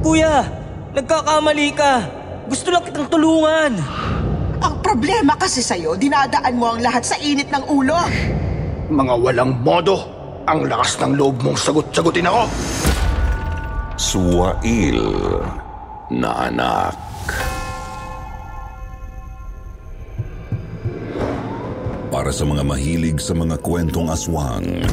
Kuya, nagkakamali ka. Gusto lang kitang tulungan. Ang problema kasi sa'yo, dinadaan mo ang lahat sa init ng ulo. Mga walang modo. Ang lakas ng loob mong sagot-sagutin ako. Suwail na anak. Para sa mga mahilig sa mga kwentong aswang,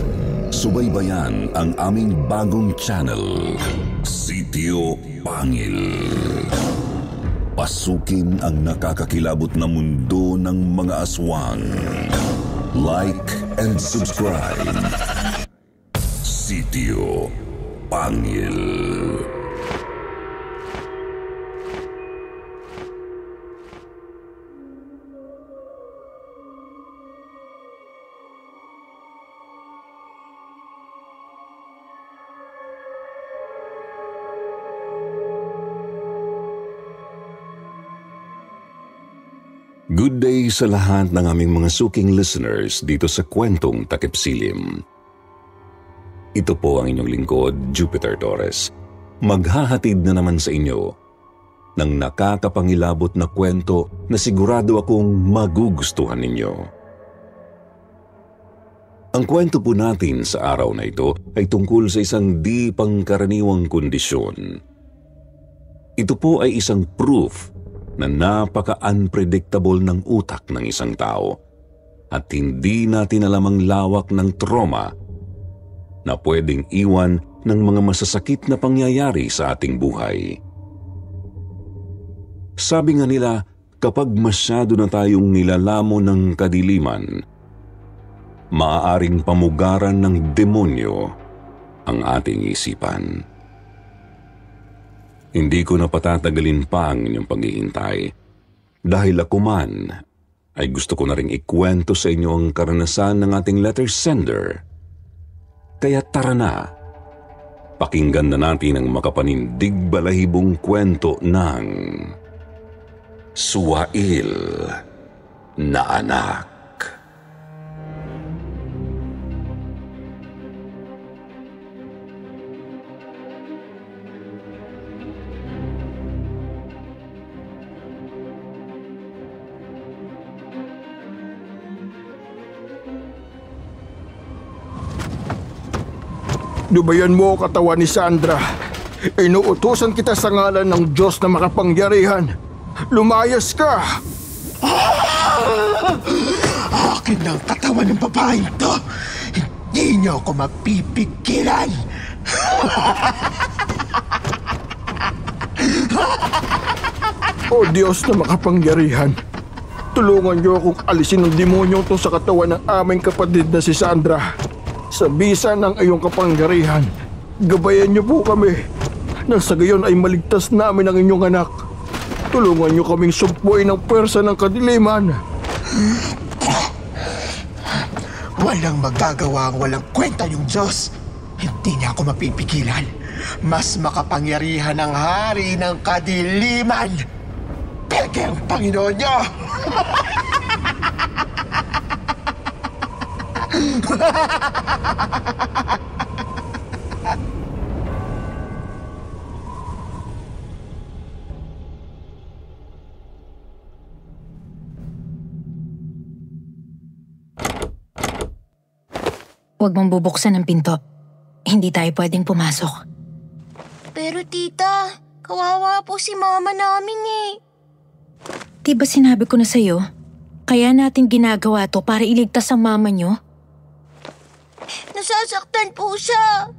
subaybayan ang aming bagong channel, Sitio Pangil. Pasukin ang nakakakilabot na mundo ng mga aswang. Like and subscribe. Sitio Pangil. Good day sa lahat ng aming mga suking listeners dito sa Kwentong Takip Silim. Ito po ang inyong lingkod, Jupiter Torres. Maghahatid na naman sa inyo ng nakakapangilabot na kwento na sigurado akong magugustuhan ninyo. Ang kwento po natin sa araw na ito ay tungkol sa isang di pangkaraniwang kondisyon. Ito po ay isang proof na napaka-unpredictable ng utak ng isang tao at hindi natin alam ang lawak ng trauma na pwedeng iwan ng mga masasakit na pangyayari sa ating buhay. Sabi nga nila, kapag masyado na tayong nilalamo ng kadiliman, maaaring pamugaran ng demonyo ang ating isipan. Hindi ko na patatagalin pa ang inyong paghihintay dahil ako man ay gusto ko na ring ikwento sa inyo ang karanasan ng ating letter sender. Kaya tara na, pakinggan na natin ang makapanindig balahibong kwento ng Suwail na Anak. Lubayan mo katawan ni Sandra. Inuutusan kita sa ngalan ng Diyos na makapangyarihan. Lumayas ka! Akin ang katawan ng babaeng to. Hindi niyo ako mapipigilan. O Diyos na makapangyarihan, tulungan niyo akong alisin ng demonyo to sa katawan ng aming kapatid na si Sandra. Sa bisa ng iyong kapangyarihan, gabayan niyo po kami nang sa gayon ay maligtas namin ang inyong anak. Tulungan niyo kaming sumpuin ng pwersa ng kadiliman. Walang magagawa ang walang kwenta yung Diyos. Hindi niya ako mapipigilan. Mas makapangyarihan ang hari ng kadiliman. Peke ang Panginoon niyo! Huwag mong bubuksan ang pinto. Hindi tayo pwedeng pumasok. Pero tita, kawawa po si mama namin eh. Di ba sinabi ko na sa'yo? Kaya natin ginagawa to para iligtas ang mama nyo? Nasasaktan po siya.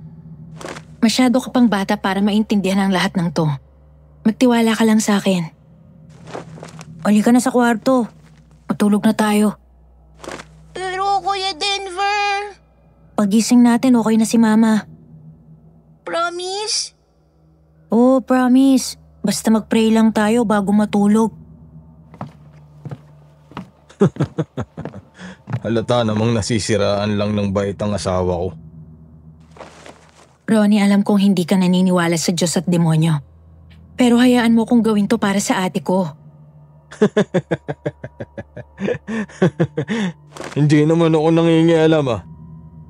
Masyado ka pang bata para maintindihan ang lahat ng to. Magtiwala ka lang sa akin. Uli ka na sa kwarto. Matulog na tayo. Pero Kuya Denver... Pagising natin, okay na si Mama. Promise? Oo, promise. Basta mag-pray lang tayo bago matulog. Halata namang nasisiraan lang ng bait ang asawa ko. Ronnie, alam kong hindi ka naniniwala sa Diyos at demonyo. Pero hayaan mo kong gawin to para sa ate ko. Hindi naman ako nangingialam ah.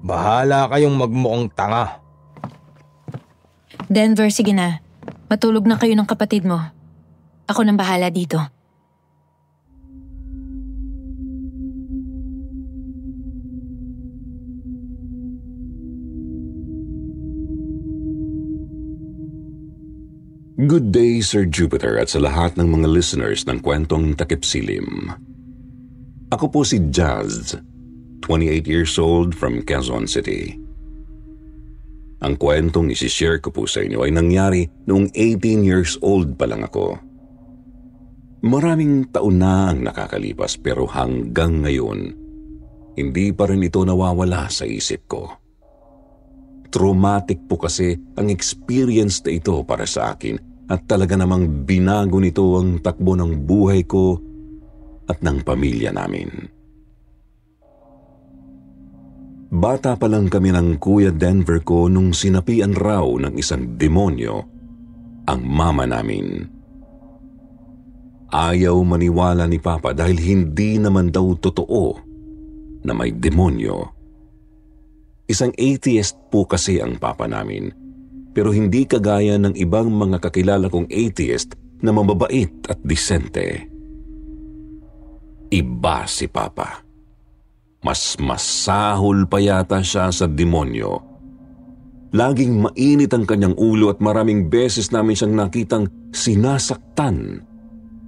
Bahala kayong magmukhang tanga. Denver, sige na. Matulog na kayo ng kapatid mo. Ako nang bahala dito. Good day, Sir Jupiter, at sa lahat ng mga listeners ng Kwentong Takip Silim. Ako po si Jazz, 28 years old from Quezon City. Ang kwentong isishare ko po sa inyo ay nangyari noong 18 years old pa lang ako. Maraming taon na ang nakakalipas pero hanggang ngayon, hindi pa rin ito nawawala sa isip ko. Traumatic po kasi ang experience na ito para sa akin at talaga namang binago nito ang takbo ng buhay ko at ng pamilya namin. Bata pa lang kami ng Kuya Denver ko nung sinapian raw ng isang demonyo ang mama namin. Ayaw maniwala ni Papa dahil hindi naman daw totoo na may demonyo. Isang atheist po kasi ang papa namin, pero hindi kagaya ng ibang mga kakilala kong atheist na mababait at disente. Iba si Papa. Mas masahol pa yata siya sa demonyo. Laging mainit ang kanyang ulo at maraming beses namin siyang nakitang sinasaktan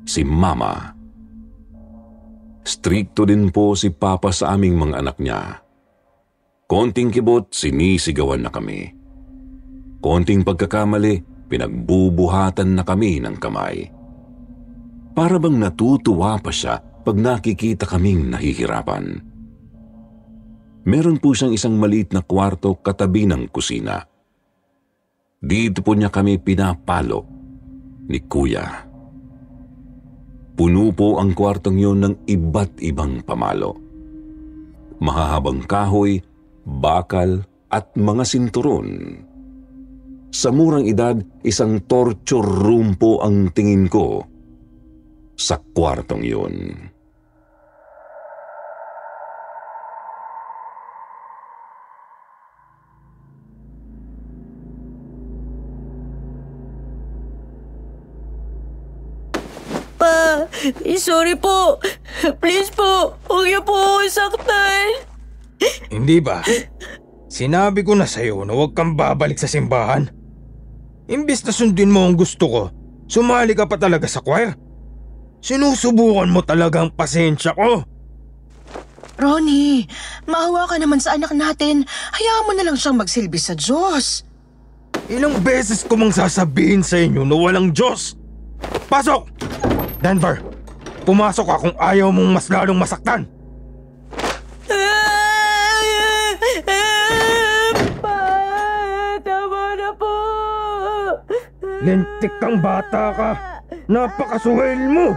si Mama. Strikto din po si Papa sa aming mga anak niya. Konting kibot, sinisigawan na kami. Konting pagkakamali, pinagbubuhatan na kami ng kamay. Para bang natutuwa pa siya pag nakikita kaming nahihirapan. Meron po siyang isang maliit na kwarto katabi ng kusina. Dito po niya kami pinapalo ni Kuya. Puno po ang kwartong yun ng iba't ibang pamalo. Mahahabang kahoy, bakal at mga sinturon. Sa murang edad, isang torture room po ang tingin ko sa kwartong yun. Pa, sorry po. Please po, huwag niyo po ako saktan. Hindi ba? Sinabi ko na sa'yo na huwag kang babalik sa simbahan. Imbes na sundin mo ang gusto ko, sumali ka pa talaga sa choir. Sinusubukan mo talaga ang pasensya ko. Ronnie, maawa ka naman sa anak natin. Hayaan mo na lang siyang magsilbi sa Diyos. Ilang beses ko mang sasabihin sa inyo na walang Diyos. Pasok! Denver, pumasok ka kung ayaw mong mas lalong masaktan. Lentik kang bata ka. Napakasuhel mo.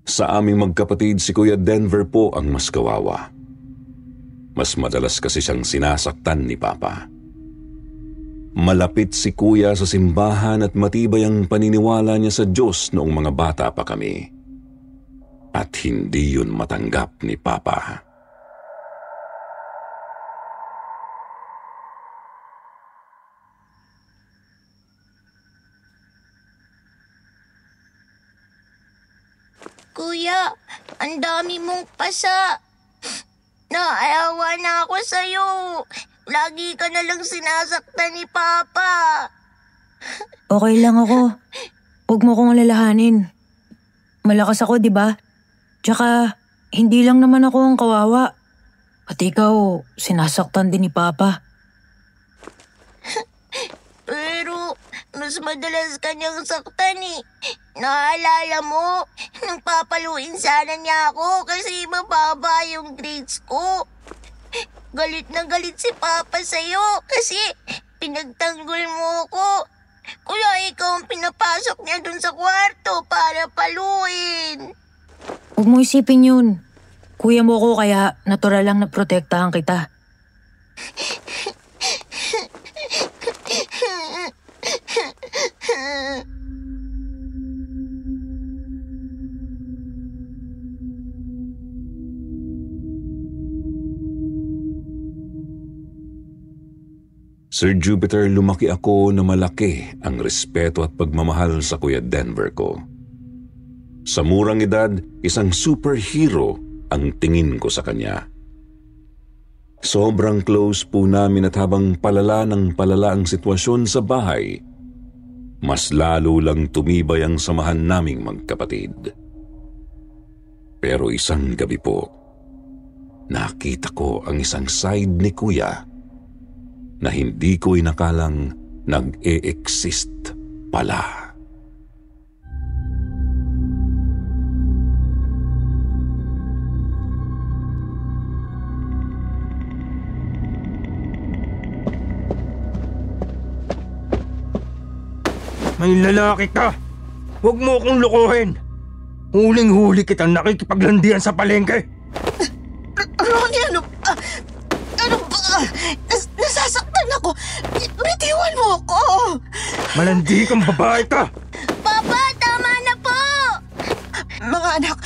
Sa aming magkapatid, si Kuya Denver po ang mas kawawa. Mas madalas kasi siyang sinasaktan ni Papa. Malapit si Kuya sa simbahan at matibay ang paniniwala niya sa Diyos noong mga bata pa kami. At hindi yun matanggap ni Papa. Kuya, ang dami mong pasa. Naawa na ako sa'yo. Lagi ka na lang sinasaktan ni Papa. Okay lang ako. Huwag mo kong alalahanin. Malakas ako, di ba? Tsaka, hindi lang naman ako ang kawawa. Pati ikaw, sinasaktan din ni Papa. Pero, mas madalas kanyang saktan eh. Naalala mo, nang papaluin sana niya ako kasi mababa yung grades ko. Galit na galit si Papa sa'yo kasi pinagtanggol mo ko. Kaya ikaw ang pinapasok niya dun sa kwarto para paluin. Huwag mo isipin yun. Kuya mo ko kaya natural lang na protektahan kita. Sir Jupiter, lumaki ako na malaki ang respeto at pagmamahal sa Kuya Denver ko. Sa murang edad, isang superhero ang tingin ko sa kanya. Sobrang close po namin at habang palala ng palala ang sitwasyon sa bahay, mas lalo lang tumibay ang samahan naming magkapatid. Pero isang gabi po, nakita ko ang isang side ni Kuya na hindi ko inakalang nag-e-exist pala. May lalaki ka! Huwag mo akong lukuhin! Huling-huli kitang nakikipaglandian sa palengke! Ronnie, ano ba? Nasasaktan ako! Bitiwan mo ako! Malandi kang babae ka! Papa, tama na po! Mga anak,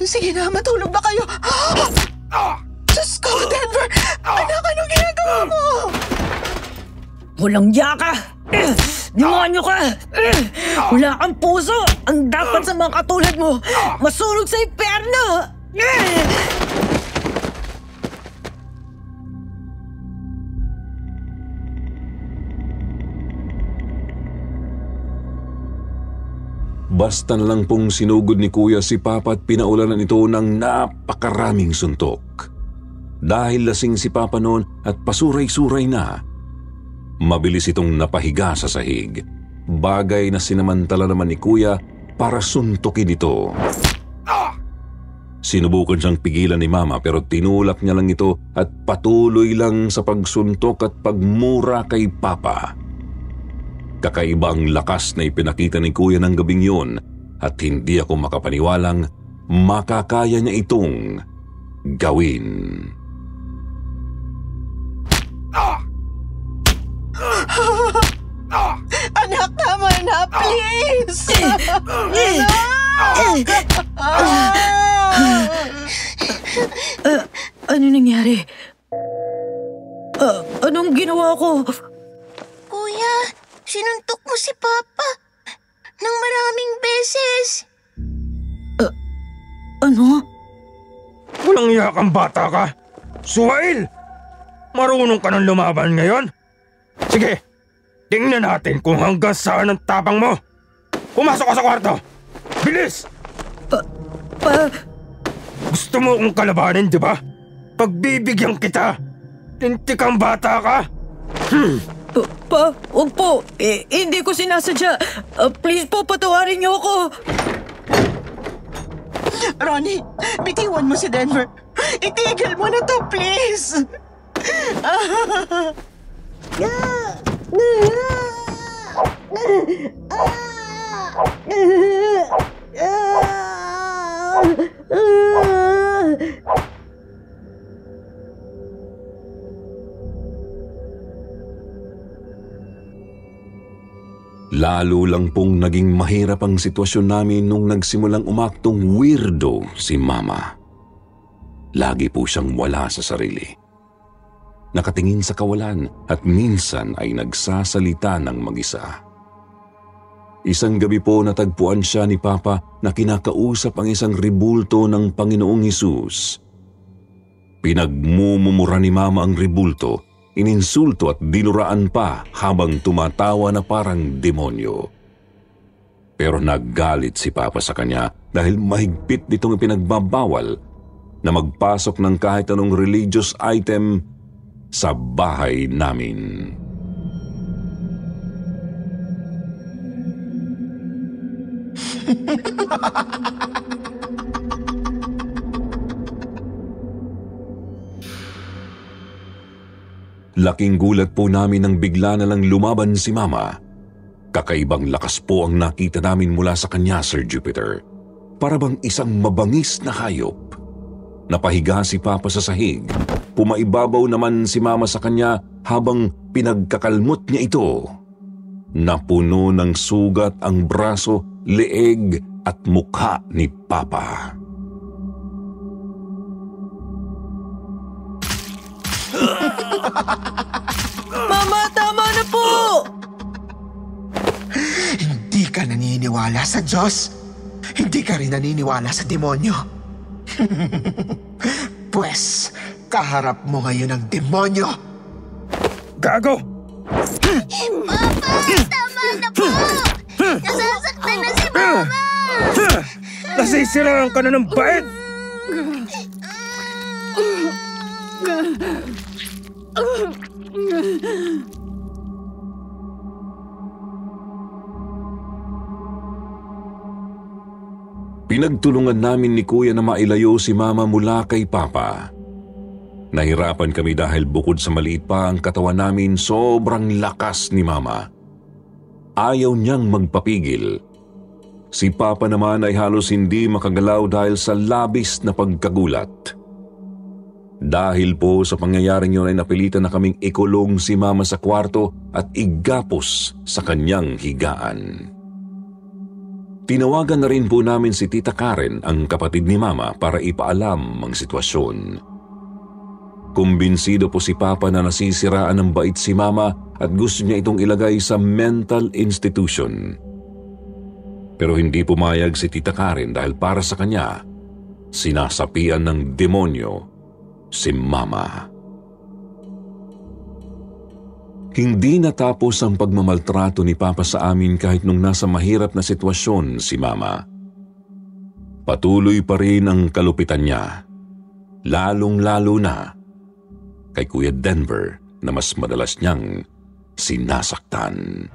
sige na, matulog na kayo. Diyos ko, Denver! Anak, anong ginagawa mo? Walang ya ka! Demonyo ka! Wala kang puso! Ang dapat sa mga katulad mo, masunog sa impyerno! Basta na lang pong sinugod ni Kuya si Papa at pinaulanan ito ng napakaraming suntok. Dahil lasing si Papa noon at pasuray-suray na, mabilis itong napahiga sa sahig. Bagay na sinamantala naman ni Kuya para suntukin ito. Sinubukan siyang pigilan ni Mama pero tinulak niya lang ito at patuloy lang sa pagsuntok at pagmura kay Papa. Kakaiba ang lakas na ipinakita ni Kuya ng gabing yun at hindi ako makapaniwalang makakaya niya itong gawin. Anak, tama na, please! Ano nangyari? Anong ginawa ko? Kuya, sinuntok mo si Papa ng maraming beses. Ano? Walang iya kang bata ka! Suhail! Marunong ka ng lumaban ngayon? Sige, tingnan natin kung hanggang saan ang tapang mo! Pumasok ka sa kwarto! Bilis! Gusto mo akong kalabanin, di ba? Pagbibigyan kita! Lintik kang bata ka! Huwag po. Hindi ko sinasadya. Please po, patawarin niyo ako. Ronnie, bitiwan mo si Denver. Itigil mo na to, please! Lalo lang pong naging mahirap ang sitwasyon namin nung nagsimulang umaktong weirdo si Mama. Lagi po siyang wala sa sarili. Nakatingin sa kawalan at minsan ay nagsasalita ng mag-isa. Isang gabi po natagpuan siya ni Papa na kinakausap ang isang ribulto ng Panginoong Hesus. Pinagmumumura ni Mama ang ribulto, ininsulto at dinuraan pa habang tumatawa na parang demonyo. Pero naggalit si Papa sa kanya dahil mahigpit nitong ipinagbabawal na magpasok ng kahit anong religious item sa bahay namin. Laking gulat po namin nang bigla na lang lumaban si Mama. Kakaibang lakas po ang nakita namin mula sa kanya, Sir Jupiter. Para bang isang mabangis na hayop. Napahiga si Papa sa sahig. Pumaibabaw naman si Mama sa kanya habang pinagkakalmot niya ito. Napuno ng sugat ang braso, leeg at mukha ni Papa. Mama, tama na po! Hindi ka naniniwala sa Diyos. Hindi ka rin naniniwala sa demonyo. Pwes, kaharap mo ngayon ang demonyo. Gago! Papa, tama na po! Nasasaktan na si Mama! Nasisiraan ka na ng bait! Pinagtulungan namin ni Kuya na mailayo si Mama mula kay Papa. Nahirapan kami dahil bukod sa maliit pa ang katawan namin, sobrang lakas ni Mama. Ayaw niyang magpapigil. Si Papa naman ay halos hindi makagalaw dahil sa labis na pagkagulat. Dahil po sa pangyayaring yun ay napilitan na kaming ikulong si Mama sa kwarto at igapos sa kanyang higaan. Tinawagan na rin po namin si Tita Karen, ang kapatid ni Mama, para ipaalam ang sitwasyon. Kumbinsido po si Papa na nasisiraan ng bait si Mama at gusto niya itong ilagay sa mental institution. Pero hindi pumayag si Tita Karen dahil para sa kanya, sinasapian ng demonyo si Mama. Hindi natapos ang pagmamaltrato ni Papa sa amin kahit nung nasa mahirap na sitwasyon si Mama. Patuloy pa rin ang kalupitan niya, lalong-lalo na kay Kuya Denver na mas madalas niyang sinasaktan.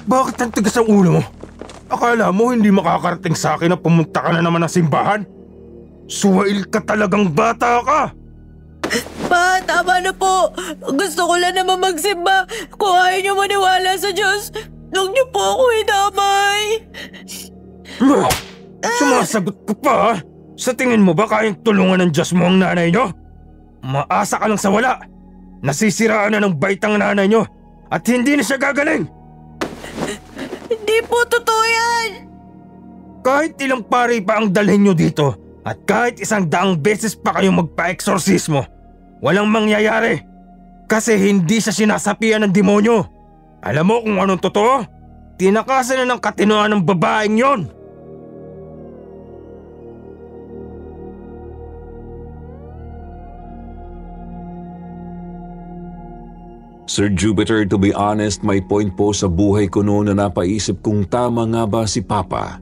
Bakit ang tigas ang ulo mo? Akala mo hindi makakarating sa akin na pumunta ka na naman ng simbahan? Suwail ka talagang bata ka! Pa, tama na po. Gusto ko lang naman magsimba. Kung ayaw niyo maniwala sa Diyos, huwag niyo po ako idamay. Sumasagot ka pa ha? Sa tingin mo ba kayang tulungan ng Diyos mo ang nanay niyo? Maasa ka lang sa wala. Nasisiraan na ng bait ang nanay niyo at hindi na siya gagaling. Hindi po totoo yan. Kahit ilang pari pa ang dalhin niyo dito at kahit 100 beses pa kayong magpa-eksorsismo, walang mangyayari kasi hindi siya sinasapian ng demonyo. Alam mo kung anong totoo? Tinakasan na ng katinoan ng babaeng yon. Sir Jupiter, to be honest, may point po sa buhay ko noon na napaisip kung tama nga ba si Papa.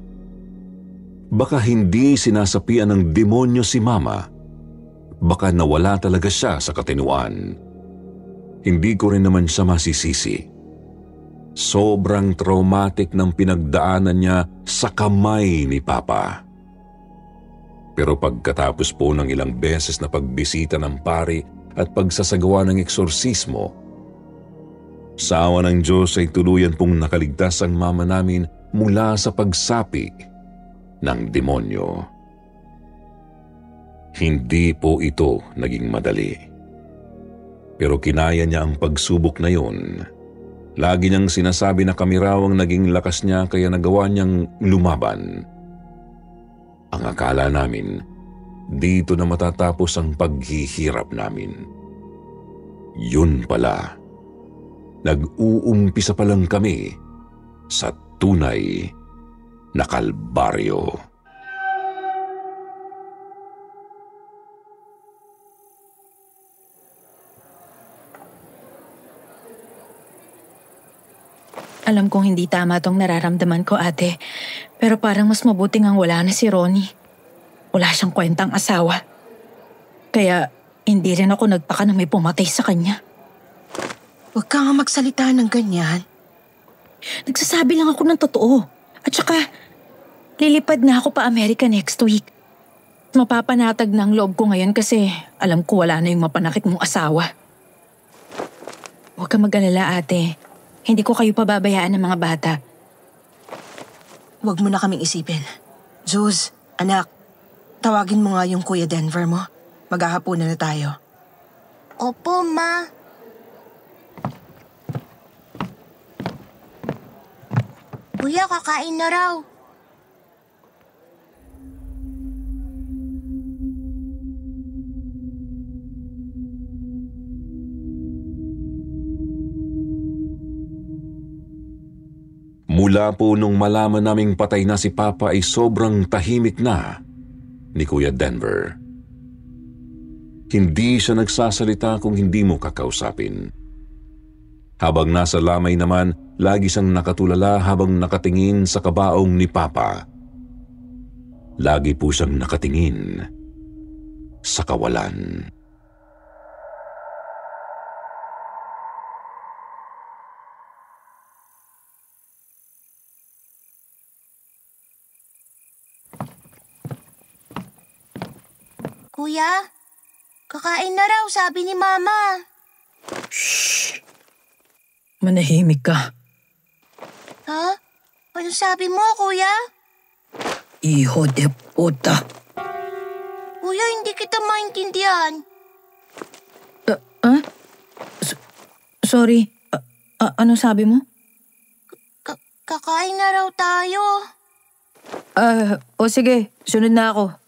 Baka hindi sinasapian ng demonyo si Mama. Baka nawala talaga siya sa katinuan. Hindi ko rin naman siya masisisi. Sobrang traumatic ng pinagdaanan niya sa kamay ni Papa. Pero pagkatapos po ng ilang beses na pagbisita ng pari at pagsasagawa ng eksorsismo, sa awa ng Diyos ay tuluyan pong nakaligtas ang mama namin mula sa pagsapi ng demonyo. Hindi po ito naging madali. Pero kinaya niya ang pagsubok na yun. Lagi niyang sinasabi na kami raw ang naging lakas niya kaya nagawa niyang lumaban. Ang akala namin, dito na matatapos ang paghihirap namin. Yun pala. Nag-uumpisa pa lang kami sa tunay na kalbaryo. Alam kong hindi tama tong nararamdaman ko, ate. Pero parang mas mabuting ang wala na si Ronnie. Wala siyang kwentang asawa. Kaya hindi rin ako nagtaka na may pumatay sa kanya. Huwag ka nga magsalita ng ganyan. Nagsasabi lang ako ng totoo. At saka, lilipad na ako pa Amerika next week. Mapapanatag na ang loob ko ngayon kasi alam ko wala na yung mapanakit mong asawa. Huwag ka mag-alala, ate. Hindi ko kayo pababayaan ng mga bata. Huwag mo na kaming isipin. Juz, anak, tawagin mo nga yung Kuya Denver mo. Maghahapunan na tayo. Opo, Ma. Kuya, kakain na raw. Mula po nung malaman naming patay na si Papa ay sobrang tahimik na ni Kuya Denver. Hindi siya nagsasalita kung hindi mo kakausapin. Habang nasa lamay naman, lagi siyang nakatulala habang nakatingin sa kabaong ni Papa. Lagi po siyang nakatingin sa kawalan. Kuya, kakain na raw, sabi ni Mama. Manahimik ka. Ha? Ano sabi mo, Kuya? Hijo de puta. Kuya, hindi kita maintindihan. Sorry. Ano sabi mo? Kakain na raw tayo. O sige, sunod na ako.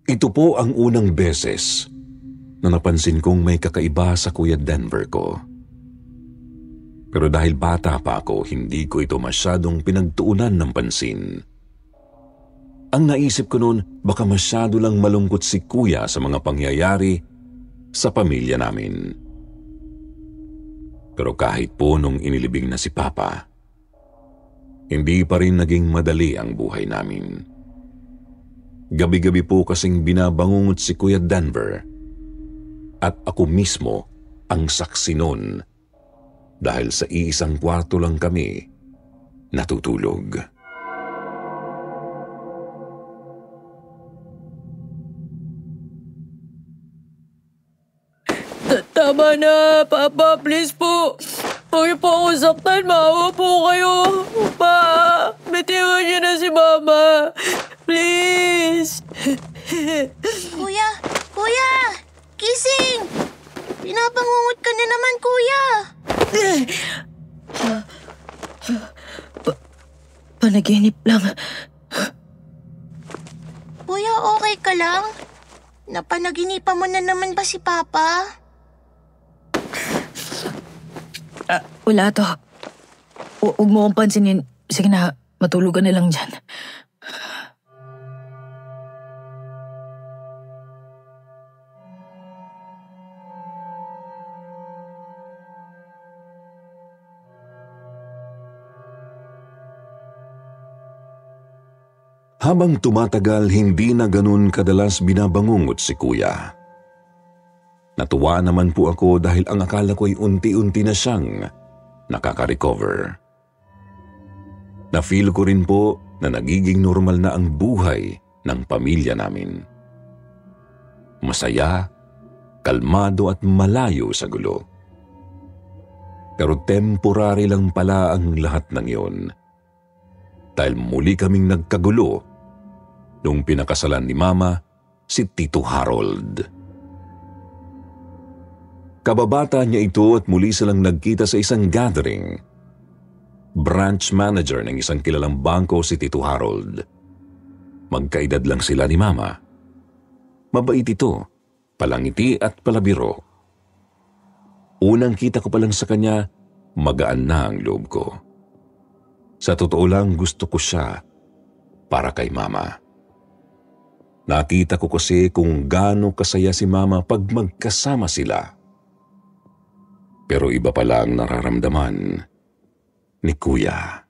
Ito po ang unang beses na napansin kong may kakaiba sa Kuya Denver ko. Pero dahil bata pa ako, hindi ko ito masyadong pinagtuunan ng pansin. Ang naisip ko noon, baka masyado lang malungkot si Kuya sa mga pangyayari sa pamilya namin. Pero kahit po nung inilibing na si Papa, hindi pa rin naging madali ang buhay namin. Gabi-gabi po kasing binabangungot si Kuya Denver at ako mismo ang saksi nun dahil sa iisang kwarto lang kami natutulog. Tama na, Papa. Please po. Huwag niyo po ako saktan. Maawa po kayo. Pa, bitiwan niyo na si Mama. Please. Kuya! Kuya! Gising! Pinapangungot ka na naman, Kuya! Panaginip lang. Kuya, okay ka lang? Napanaginipan mo na naman ba si Papa? Wala to. Huwag mo akong pansinin. Sige na, matulog ka na lang dyan. Habang tumatagal, hindi na ganun kadalas binabangungot si Kuya. Natuwa naman po ako dahil ang akala ko'y unti-unti na siyang nakaka-recover. Na-feel ko rin po na nagiging normal na ang buhay ng pamilya namin. Masaya, kalmado at malayo sa gulo. Pero temporary lang pala ang lahat ng iyon. Dahil muli kaming nagkagulo nung pinakasalan ni Mama si Tito Harold. Kababata niya ito at muli silang nagkita sa isang gathering. Branch manager ng isang kilalang bangko si Tito Harold. Magkaedad lang sila ni Mama. Mabait ito, palangiti at palabiro. Unang kita ko pa lang sa kanya, magaan na ang loob ko. Sa totoo lang, gusto ko siya para kay Mama. Nakita ko kasi kung gaano kasaya si Mama pag magkasama sila. Pero iba pala ang nararamdaman ni Kuya.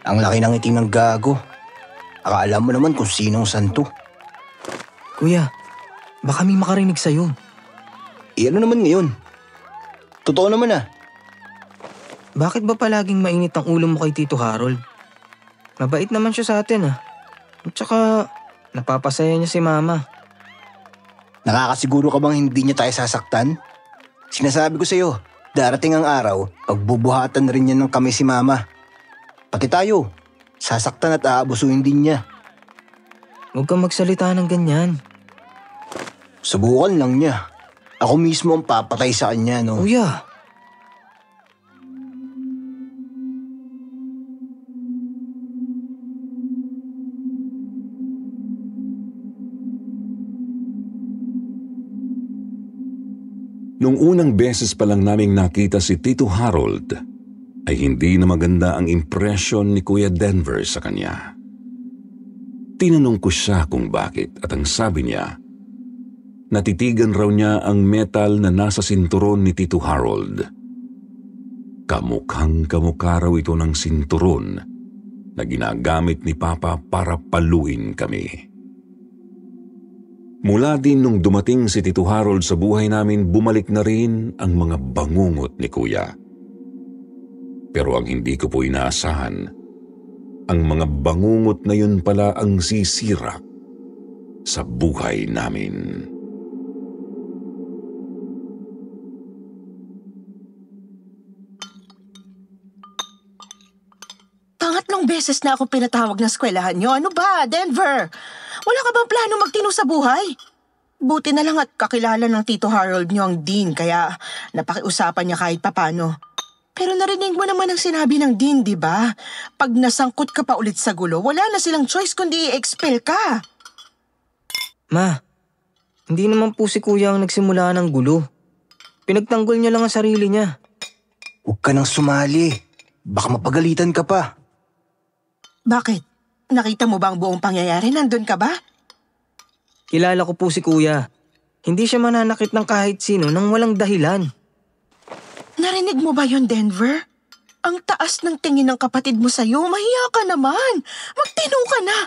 Ang laki ng itim ng gago. Akala mo naman kung sinong santo. Kuya, baka may makarinig sa'yo. Ano naman ngayon? Totoo naman ah. bakit ba palaging mainit ang ulo mo kay Tito Harold? Mabait naman siya sa atin At saka, napapasaya niya si Mama. Nakakasiguro ka bang hindi niya tayo sasaktan? Sinasabi ko sa'yo, darating ang araw, pagbubuhatan rin niya ng kami si Mama. Pati tayo, sasaktan at aabusuhin din niya. Huwag kang magsalita ng ganyan. Subukan lang niya. Ako mismo ang papatay sa kanya, no? Kuya, Nung unang beses pa lang naming nakita si Tito Harold, ay hindi na maganda ang impression ni Kuya Denver sa kanya. Tinanong ko siya kung bakit at ang sabi niya, natitigan raw niya ang metal na nasa sinturon ni Tito Harold. Kamukhang kamukha raw ito ng sinturon na ginagamit ni Papa para paluin kami. Mula din nung dumating si Tito Harold sa buhay namin, bumalik na rin ang mga bangungot ni Kuya. Pero ang hindi ko po inaasahan, ang mga bangungot na yun pala ang sisira sa buhay namin. Pangatlong beses na ako pinatawag ng eskwelahan niyo. Ano ba, Denver? Wala ka bang plano magtino sa buhay? Buti na lang at kakilala ng Tito Harold niyo ang Dean, kaya napakiusapan niya kahit papano. Pero narinig mo naman ang sinabi ng Dean, di ba? Pag nasangkot ka pa ulit sa gulo, wala na silang choice kundi i-expel ka. Ma, hindi naman po si Kuya ang nagsimula ng gulo. Pinagtanggol niya lang ang sarili niya. Huwag ka nang sumali. Baka mapagalitan ka pa. Bakit? Nakita mo ba ang buong pangyayari? Nandun ka ba? Kilala ko po si Kuya. Hindi siya mananakit ng kahit sino nang walang dahilan. Narinig mo ba yon, Denver? Ang taas ng tingin ng kapatid mo sa'yo. Mahiya ka naman. Magtino ka na.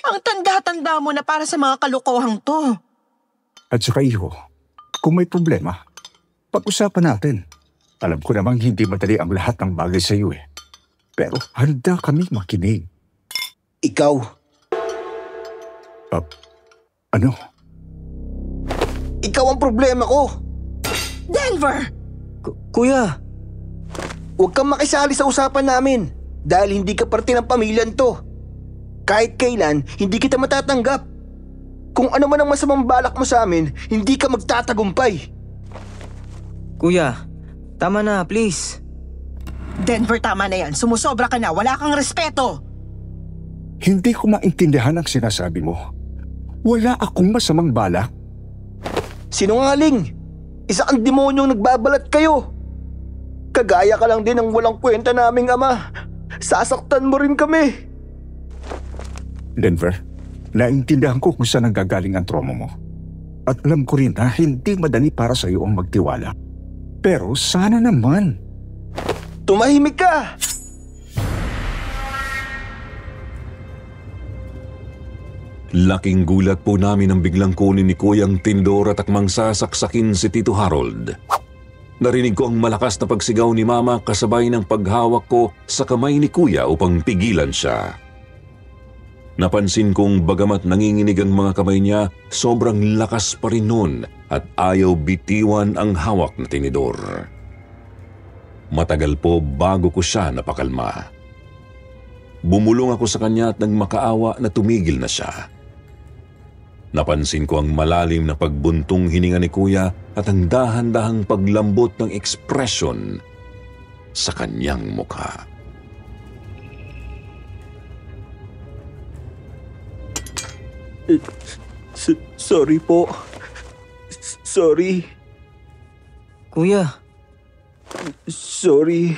Ang tanda-tanda mo na para sa mga kalokohang to. At saka iho, kung may problema, pag-usapan natin. Alam ko namang hindi madali ang lahat ng bagay sa iyo Pero handa kami makinig. Ikaw. Ano? Ikaw ang problema ko. Denver! Kuya! Huwag kang makisali sa usapan namin dahil hindi ka parte ng pamilyan to. Kahit kailan, hindi kita matatanggap. Kung ano man ang masamang balak mo sa amin, hindi ka magtatagumpay. Kuya, tama na, please. Denver, tama na yan. Sumusobra ka na. Wala kang respeto. Hindi ko maintindihan ang sinasabi mo. Wala akong masamang balak. Sinungaling! Isa kang demonyong nagbabalat kayo. Kagaya ka lang din ng walang kwenta naming ama. Sasaktan mo rin kami. Denver, naintindihan ko kung saan nanggagaling ang trauma mo. At alam ko rin na hindi madali para sa iyo ang magtiwala. Pero sana naman. Tumahimik ka! Laking gulat po namin nang biglang kunin ni Kuya ang tindor at akmang sasaksakin si Tito Harold. Narinig ko ang malakas na pagsigaw ni Mama kasabay ng paghawak ko sa kamay ni Kuya upang pigilan siya. Napansin kong bagamat nanginginig ang mga kamay niya, sobrang lakas pa rin nun at ayaw bitiwan ang hawak na tinidor. Matagal po bago ko siya napakalma. Bumulong ako sa kanya at nang makaawa na tumigil na siya. Napansin ko ang malalim na pagbuntong hininga ni Kuya at ang dahan-dahang paglambot ng ekspresyon sa kanyang mukha. Sorry po. Sorry. Kuya. Sorry.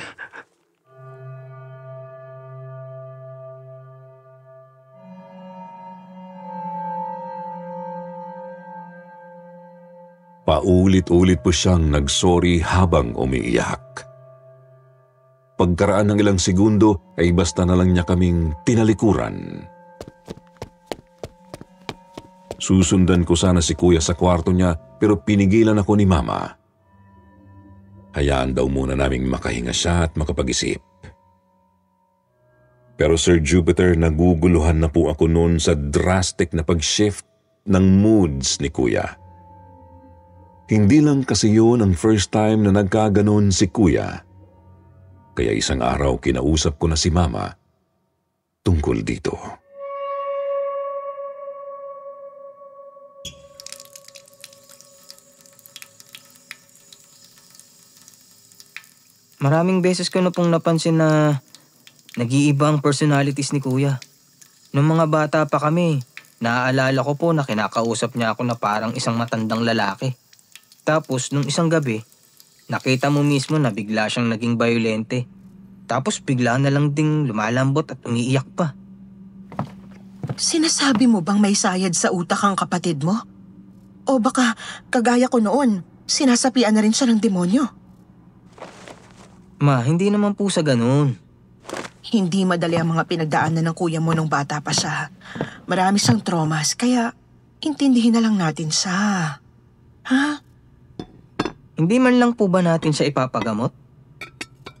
Paulit-ulit po siyang nagsorry habang umiiyak. Pagkaraan ng ilang segundo ay basta na lang niya kaming tinalikuran. Susundan ko sana si Kuya sa kwarto niya pero pinigilan ako ni Mama. hayaan daw muna naming makahinga siya at makapag-isip. Pero Sir Jupiter, naguguluhan na po ako noon sa drastic na pag-shift ng moods ni Kuya. Hindi lang kasi yun ang first time na nagkaganon si Kuya. Kaya isang araw kinausap ko na si Mama tungkol dito. Maraming beses ko na pong napansin na nag-iiba ang personalities ni Kuya. Nung mga bata pa kami, naaalala ko po na kinakausap niya ako na parang isang matandang lalaki. Tapos nung isang gabi, nakita mo mismo na bigla siyang naging bayolente. Tapos bigla na lang ding lumalambot at umiiyak pa. Sinasabi mo bang may sayad sa utak ang kapatid mo? O baka, kagaya ko noon, sinasapian na rin siya ng demonyo? Ma, hindi naman po sa ganun. Hindi madali ang mga pinagdaanan ng kuya mo nung bata pa siya. Marami siyang traumas, kaya intindihin na lang natin siya. Ha? Hindi man lang po ba natin siya ipapagamot?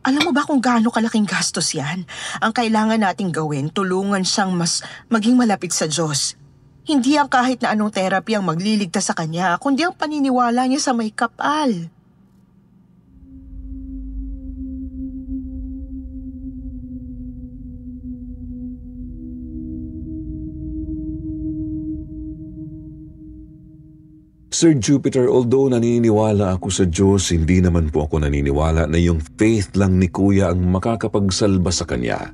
Alam mo ba kung gaano kalaking gastos yan? Ang kailangan nating gawin, tulungan siyang mas maging malapit sa Diyos. Hindi ang kahit na anong therapy ang magliligtas sa kanya, kundi ang paniniwala niya sa may kapal. Sir Jupiter, although naniniwala ako sa Diyos, hindi naman po ako naniniwala na yung faith lang ni Kuya ang makakapagsalba sa kanya.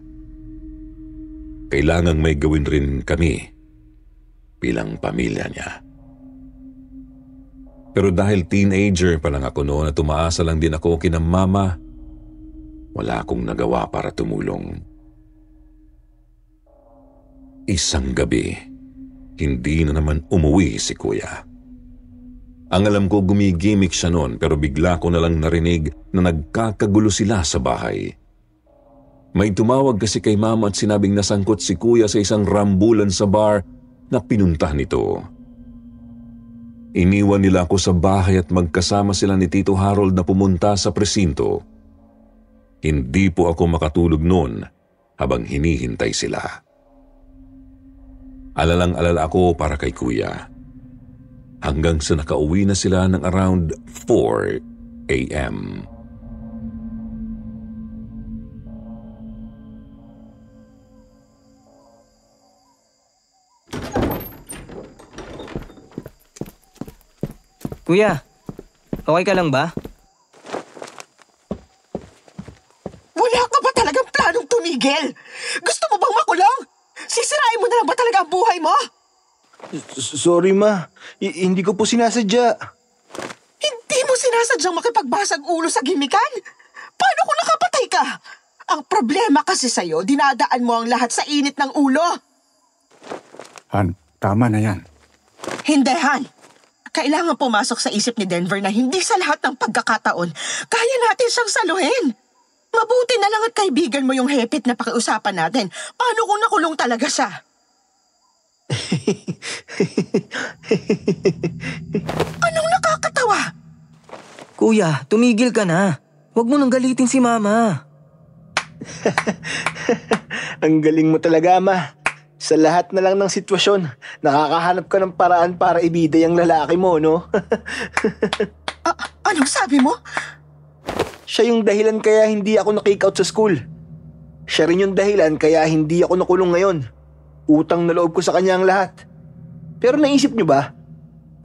Kailangang may gawin rin kami bilang pamilya niya. Pero dahil teenager pa lang ako noon at tumaasa lang din ako kina Mama, wala akong nagawa para tumulong. Isang gabi, hindi na naman umuwi si Kuya. Ang alam ko gumigimik siya noon pero bigla ko na lang narinig na nagkakagulo sila sa bahay. May tumawag kasi kay Mama at sinabing nasangkot si Kuya sa isang rambulan sa bar na pinuntahan nito. Iniwan nila ako sa bahay at magkasama sila ni Tito Harold na pumunta sa presinto. Hindi po ako makatulog noon habang hinihintay sila. Alalang-alala ako para kay Kuya. Hanggang sa nakauwi na sila ng around 4 a.m. Kuya, okay ka lang ba? Wala ka ba talagang planong tumigil? Gusto mo bang makulong? Sisirain mo na lang ba talaga ang buhay mo? Sorry, Ma. Hindi ko po sinasadya. Hindi mo sinasadyang makipagbasag ulo sa gimikan? Paano kung nakapatay ka? Ang problema kasi sa'yo, dinadaan mo ang lahat sa init ng ulo. Han, tama na yan. Hindi, Han. Kailangan pumasok sa isip ni Denver na hindi sa lahat ng pagkakataon kaya natin siyang saluhin. Mabuti na lang at kaibigan mo yung hepit na pakiusapan natin. Paano kung nakulong talaga siya? Anong nakakatawa? Kuya, tumigil ka na. Huwag mo nang galitin si Mama. Ang galing mo talaga, Ma. Sa lahat na lang ng sitwasyon, nakakahanap ka ng paraan para ibida yung lalaki mo, no? Anong sabi mo? Siya yung dahilan kaya hindi ako na-kick out sa school. Siya rin yung dahilan kaya hindi ako nakulong ngayon. Utang na loob ko sa kanya ang lahat. Pero naisip niyo ba?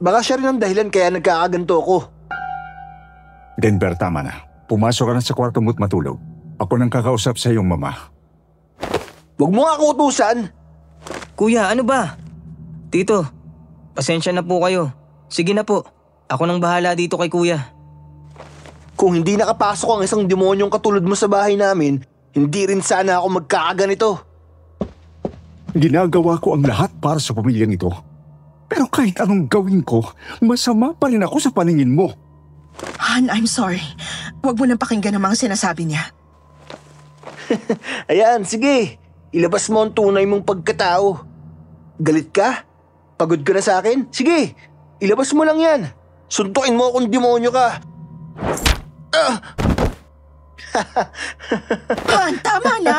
Baka siya rin ang dahilan kaya nagkakaganto ako. Denver, tama na. Pumasok ka na sa kwarto mo't matulog. Ako nang kakausap sa iyong mama. Huwag mo nga ako utusan. Kuya, ano ba? Tito, pasensya na po kayo. Sige na po, ako nang bahala dito kay Kuya. Kung hindi nakapasok ang isang demonyong katulad mo sa bahay namin, hindi rin sana ako magkakaganito. Ginagawa ko ang lahat para sa pamilyang ito. Pero kahit anong gawin ko, masama pa rin ako sa paningin mo. Han, I'm sorry. Huwag mo nang pakinggan ang mga sinasabi niya. Ayan, sige. Ilabas mo ang tunay mong pagkatao. Galit ka? Pagod ka na sa akin? Sige, ilabas mo lang yan. Suntukin mo akong demonyo ka. Han, tama na!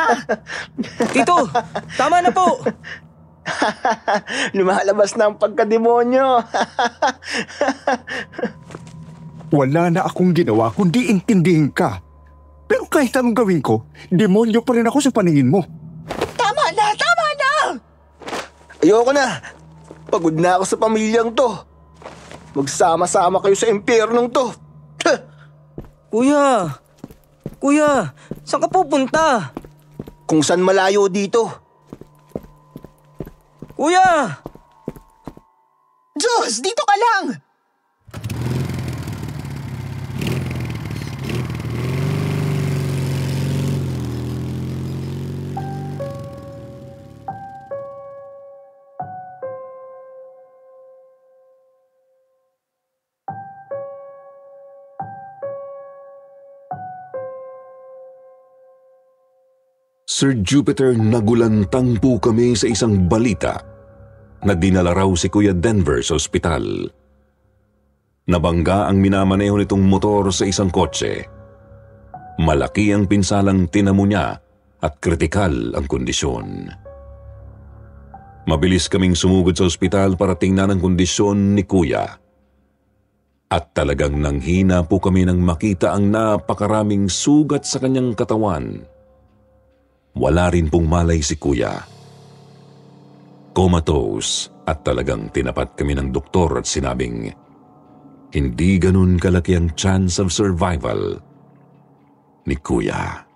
Tito, tama na po! Lumalabas na ang pagkademonyo. Wala na akong ginawa kundi intindihin ka. Pero kahit anong gawin ko, demonyo pa rin ako sa paningin mo. Tama na! Tama na! Ayoko na. Pagod na ako sa pamilyang to. Magsama-sama kayo sa impyernong to. Kuya! Kuya, saan ka pupunta? Kung saan malayo dito. Kuya! Diyos, dito ka lang! Sir Jupiter, nagulantang po kami sa isang balita na dinala raw si Kuya Denver sa ospital. Nabangga ang minamaneho nitong motor sa isang kotse. Malaki ang pinsalang tinamo niya at kritikal ang kondisyon. Mabilis kaming sumugod sa ospital para tingnan ang kondisyon ni Kuya. At talagang nanghina po kami nang makita ang napakaraming sugat sa kanyang katawan. Wala rin pong malay si Kuya. Comatose at talagang tinapat kami ng doktor at sinabing, hindi ganun kalaki ang chance of survival ni Kuya.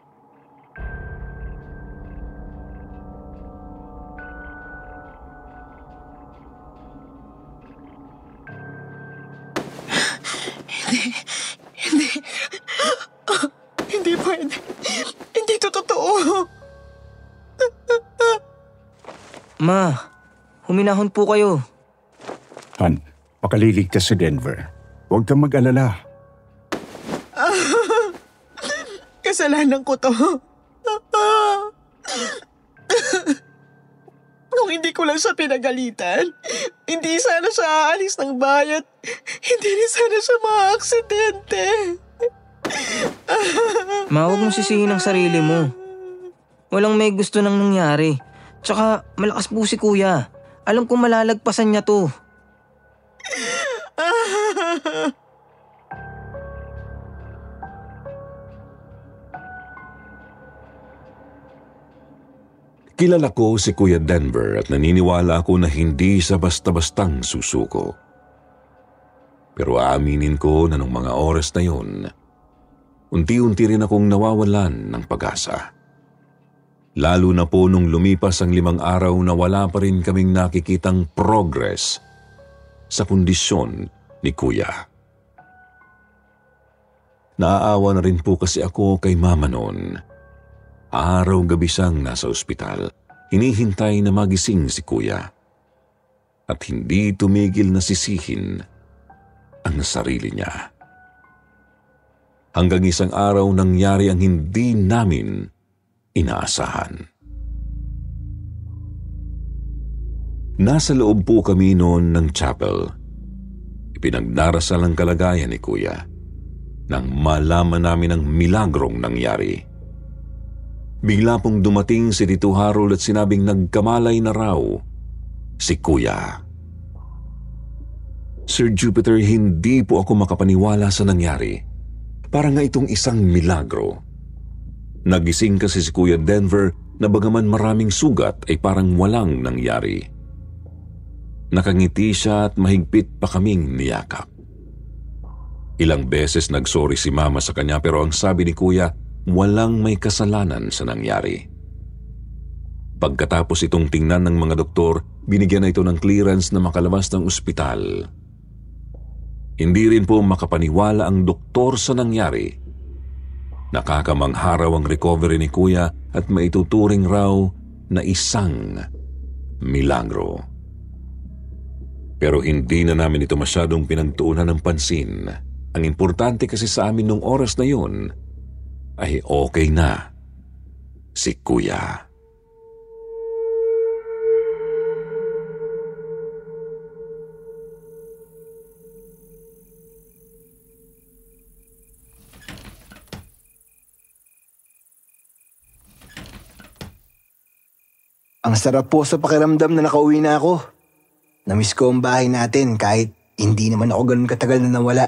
Hindi pwede. Hindi to totoo. Ma, huminahon po kayo. Han, makaliligtas si Denver. Huwag kang mag-alala. Kasalanan ko to. Kung hindi ko lang siya pinagalitan, hindi sana siya aalis ng bayan. Hindi rin sana siya maaaksidente. Ma, huwag mong sisihin ang sarili mo. Walang may gusto nang nangyari. Tsaka malakas po si Kuya. Alam kong malalagpasan niya to. Kilala ko si Kuya Denver at naniniwala ako na hindi siya basta-bastang susuko. Pero aaminin ko na nung mga oras na yun, unti-unti rin akong nawawalan ng pag-asa. Lalo na po nung lumipas ang 5 araw na wala pa rin kaming nakikitang progress sa kondisyon ni Kuya. Naaawa na rin po kasi ako kay Mama noon. Araw-gabi siyang nasa ospital, hinihintay na magising si Kuya. At hindi tumigil na sisihin ang sarili niya. Hanggang isang araw nangyari ang hindi namin inaasahan. Nasa loob po kami noon ng chapel. Ipinagdarasal ang kalagayan ni Kuya nang malaman namin ang milagrong nangyari. Bigla pong dumating si Tito Harold at sinabing nagkamalay na raw si Kuya. Sir Jupiter, hindi po ako makapaniwala sa nangyari. Para nga itong isang milagro. Nagising kasi si Kuya Denver na bagaman maraming sugat ay parang walang nangyari. Nakangiti siya at mahigpit pa kaming niyakap. Ilang beses nagsorry si Mama sa kanya pero ang sabi ni Kuya, walang may kasalanan sa nangyari. Pagkatapos itong tingnan ng mga doktor, binigyan na ito ng clearance na makalabas ng ospital. Hindi rin po makapaniwala ang doktor sa nangyari. Nakakamangha raw ang recovery ni Kuya at maituturing raw na isang milagro. Pero hindi na namin ito masyadong pinagtuunan ng pansin. Ang importante kasi sa amin nung oras na yun ay okay na si Kuya. Ang sarap po sa pakiramdam na nakauwi na ako. Namiss ko ang bahay natin kahit hindi naman ako ganun katagal na nawala.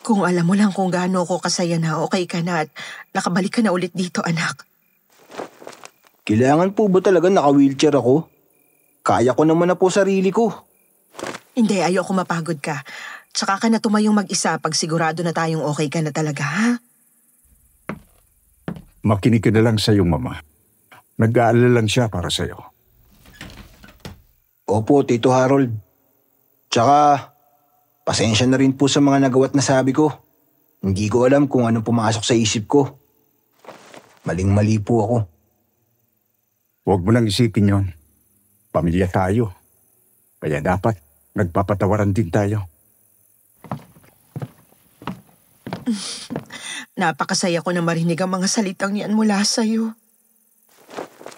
Kung alam mo lang kung gaano ako kasaya na okay ka na at nakabalik ka na ulit dito, anak. Kailangan po ba talaga naka-wheelchair ako? Kaya ko naman na po sarili ko. Hindi, ayoko mapagod ka. Tsaka ka na tumayong mag-isa pag sigurado na tayong okay ka na talaga, ha? Makinig ka na lang sa iyong mama. Nag-aalala lang siya para sa iyo. Opo, Tito Harold. Tsaka, pasensya na rin po sa mga nagawat na sabi ko. Hindi ko alam kung anong pumasok sa isip ko. Maling-mali po ako. Huwag mo lang isipin yon. Pamilya tayo. Kaya dapat nagpapatawaran din tayo. Napakasaya ko na marinig ang mga salitang yan mula sa'yo.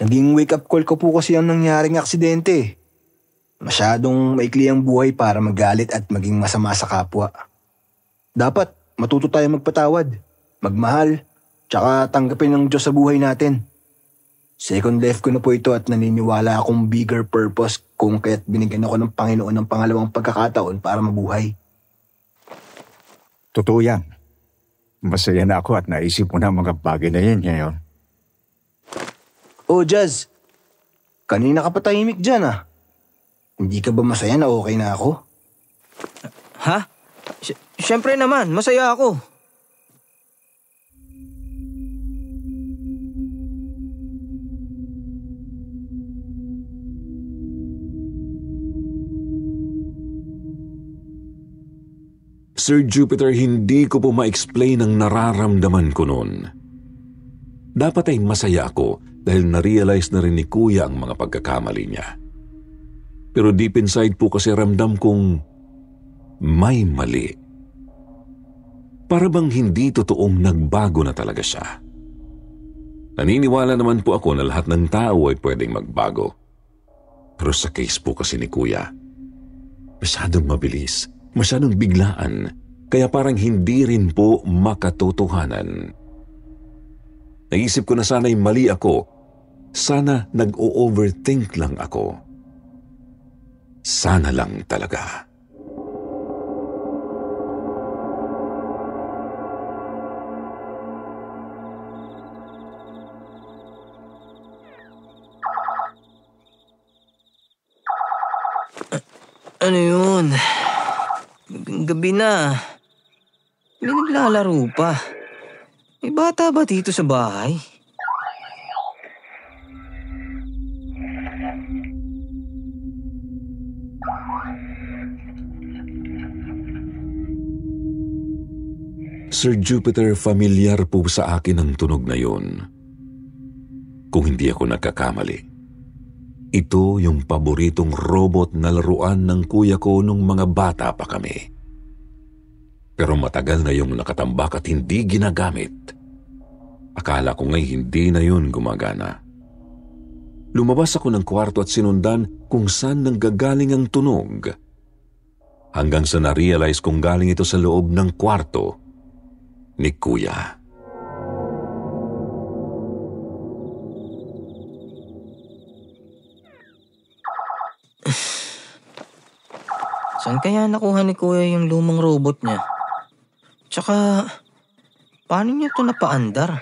Naging wake-up call ko po kasi ang nangyaring aksidente. Masyadong maikli ang buhay para magalit at maging masama sa kapwa. Dapat matuto tayo magpatawad, magmahal, tsaka tanggapin ng Diyos sa buhay natin. Second life ko na po ito at naniniwala akong bigger purpose kung kaya't binigyan ako ng Panginoon ng pangalawang pagkakataon para mabuhay. Totoo yan. Masaya na ako at naisip mo na ang mga bagay na yan ngayon. Oh, Jazz. Kanina ka pa tahimik dyan ah. Hindi ka ba masaya na okay na ako? Ha? Siyempre naman, masaya ako. Sir Jupiter, hindi ko po ma-explain ang nararamdaman ko noon. Dapat ay masaya ako dahil na-realize na rin ni Kuya ang mga pagkakamali niya. Pero deep inside po kasi ramdam kong may mali. Para bang hindi totoong nagbago na talaga siya. Naniniwala naman po ako na lahat ng tao ay pwedeng magbago. Pero sa case po kasi ni Kuya, masyadong mabilis. Masyadong biglaan, kaya parang hindi rin po makatotohanan. Naisip ko na sana'y mali ako. Sana nag-o-overthink lang ako. Sana lang talaga. Ano yun? Gabi na. May naglalaro pa. May bata ba dito sa bahay? Sir Jupiter, familiar po sa akin ang tunog na yun. Kung hindi ako nagkakamali, ito yung paboritong robot na laruan ng kuya ko nung mga bata pa kami. Pero matagal na yung nakatambak at hindi ginagamit. Akala ko nga'y hindi na yun gumagana. Lumabas ako ng kwarto at sinundan kung saan nanggagaling ang tunog. Hanggang sa na-realize kong galing ito sa loob ng kwarto ni Kuya. Saan kaya nakuha ni Kuya yung lumang robot niya? Tsaka, paano niya ito napaandar?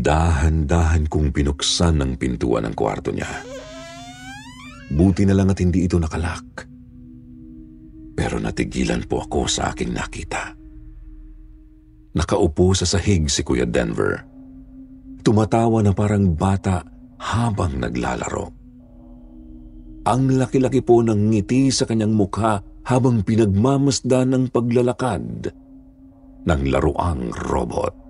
Dahan-dahan kong binuksan ang pintuan ng kwarto niya. Buti na lang at hindi ito nakalak. Pero natigilan po ako sa aking nakita. Nakaupo sa sahig si Kuya Denver. Tumatawa na parang bata habang naglalaro. Ang laki-laki po ng ngiti sa kanyang mukha habang pinagmamasdan ng paglalakad ng laruang robot.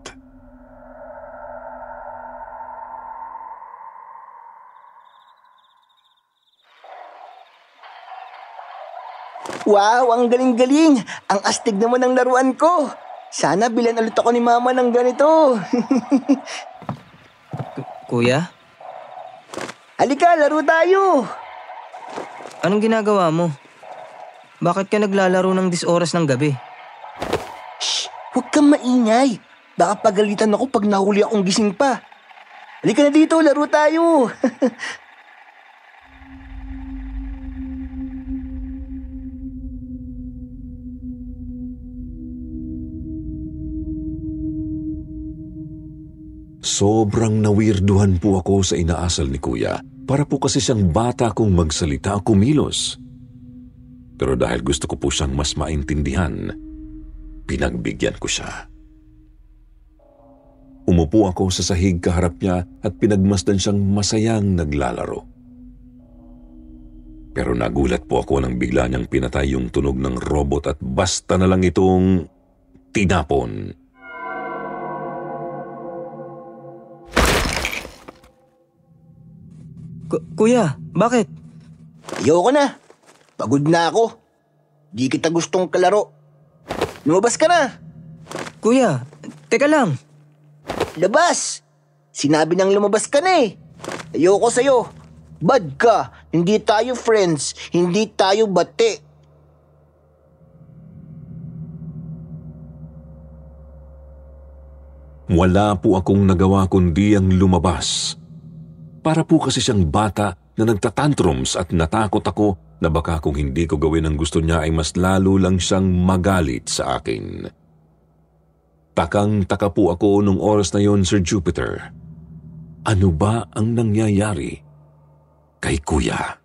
Wow, ang galing-galing! Ang astig naman ng laruan ko! Sana bilan ulit ako ni Mama ng ganito. Kuya? Halika, laro tayo! Anong ginagawa mo? Bakit ka naglalaro ng oras ng gabi? Shh! Huwag kang maingay. Baka pagalitan ako pag nahuli akong gising pa. Halika na dito, laro tayo. Sobrang nawirduhan po ako sa inaasal ni Kuya. Para po kasi siyang bata kung magsalita o kumilos. Pero dahil gusto ko po siyang mas maintindihan, pinagbigyan ko siya. Umupo ako sa sahig kaharap niya at pinagmasdan siyang masayang naglalaro. Pero nagulat po ako nang bigla niyang pinatay yung tunog ng robot at basta na lang itong tinapon. Kuya, bakit? Ayoko na. Pagod na ako. Di kita gustong kalaro. Lumabas ka na. Kuya, teka lang. Labas! Sinabi nang lumabas ka na eh. Ayoko sa'yo. Bad ka. Hindi tayo friends. Hindi tayo bate. Wala po akong nagawa kundi ang lumabas. Para po kasi siyang bata na nagtatantrums at natakot ako na baka kung hindi ko gawin ang gusto niya ay mas lalo lang siyang magalit sa akin. Takang-taka po ako nung oras na yon, Sir Jupiter. Ano ba ang nangyayari kay Kuya?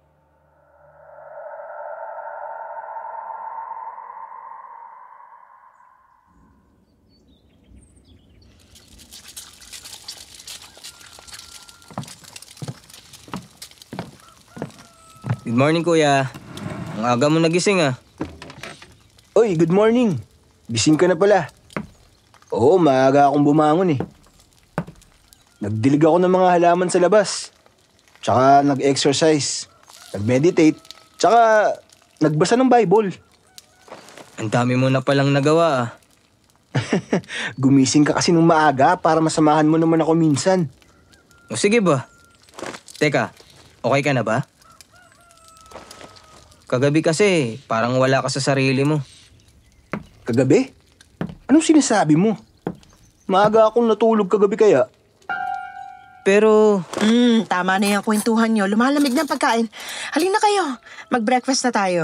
Good morning, Kuya. Ang aga mo nagising ah. Oy, good morning. Gising ka na pala. Oo, maaga akong bumangon eh. Nagdilig ako ng mga halaman sa labas. Tsaka nag-exercise. Nag-meditate. Tsaka nagbasa ng Bible. Ang dami mo na palang nagawa ah. Gumising ka kasi nung maaga para masamahan mo naman ako minsan. O sige ba? Teka, okay ka na ba? Kagabi kasi, parang wala ka sa sarili mo. Kagabi? Anong sinasabi mo? Maaga akong natulog kagabi kaya. Pero... Tama na yung kwentuhan nyo. Lumalamig ng pagkain. Halina kayo. Mag-breakfast na tayo.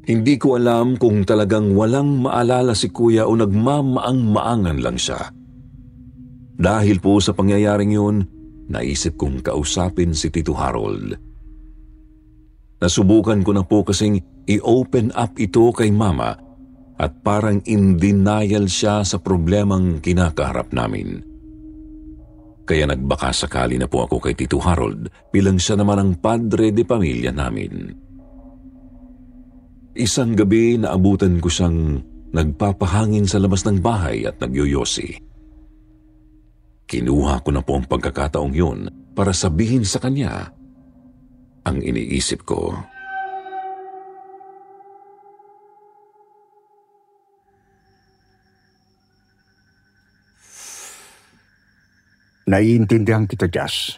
Hindi ko alam kung talagang walang maalala si Kuya o nagmamaang-maangan lang siya. Dahil po sa pangyayaring yun, naisip kong kausapin si Tito Harold. Nasubukan ko na po kasing i-open up ito kay Mama at parang in denial siya sa problemang kinakaharap namin. Kaya nagbaka sakali na po ako kay Tito Harold bilang siya naman ang padre de pamilya namin. Isang gabi naabutan ko siyang nagpapahangin sa labas ng bahay at nagyoyosi. Kinuha ko na po ang pagkakataong yun para sabihin sa kanya ang iniisip ko. Naiintindihan kita, Jazz.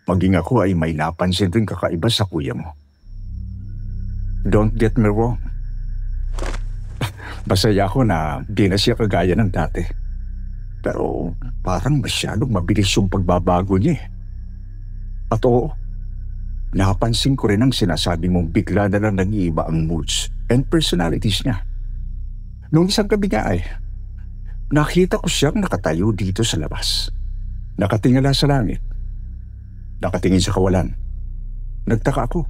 Maging ako ay may napansin rin kakaiba sa kuya mo. Don't get me wrong. Masaya ako na di na siya kagaya ng dati. Pero parang masyadong mabilis yung pagbabago niya eh. At oo, napansin ko rin ang sinasabi mong bigla na lang nag-iiba ang moods and personalities niya. Noong isang gabi nga ay, nakita ko siyang nakatayo dito sa labas. Nakatingala sa langit. Nakatingin sa kawalan. Nagtaka ako.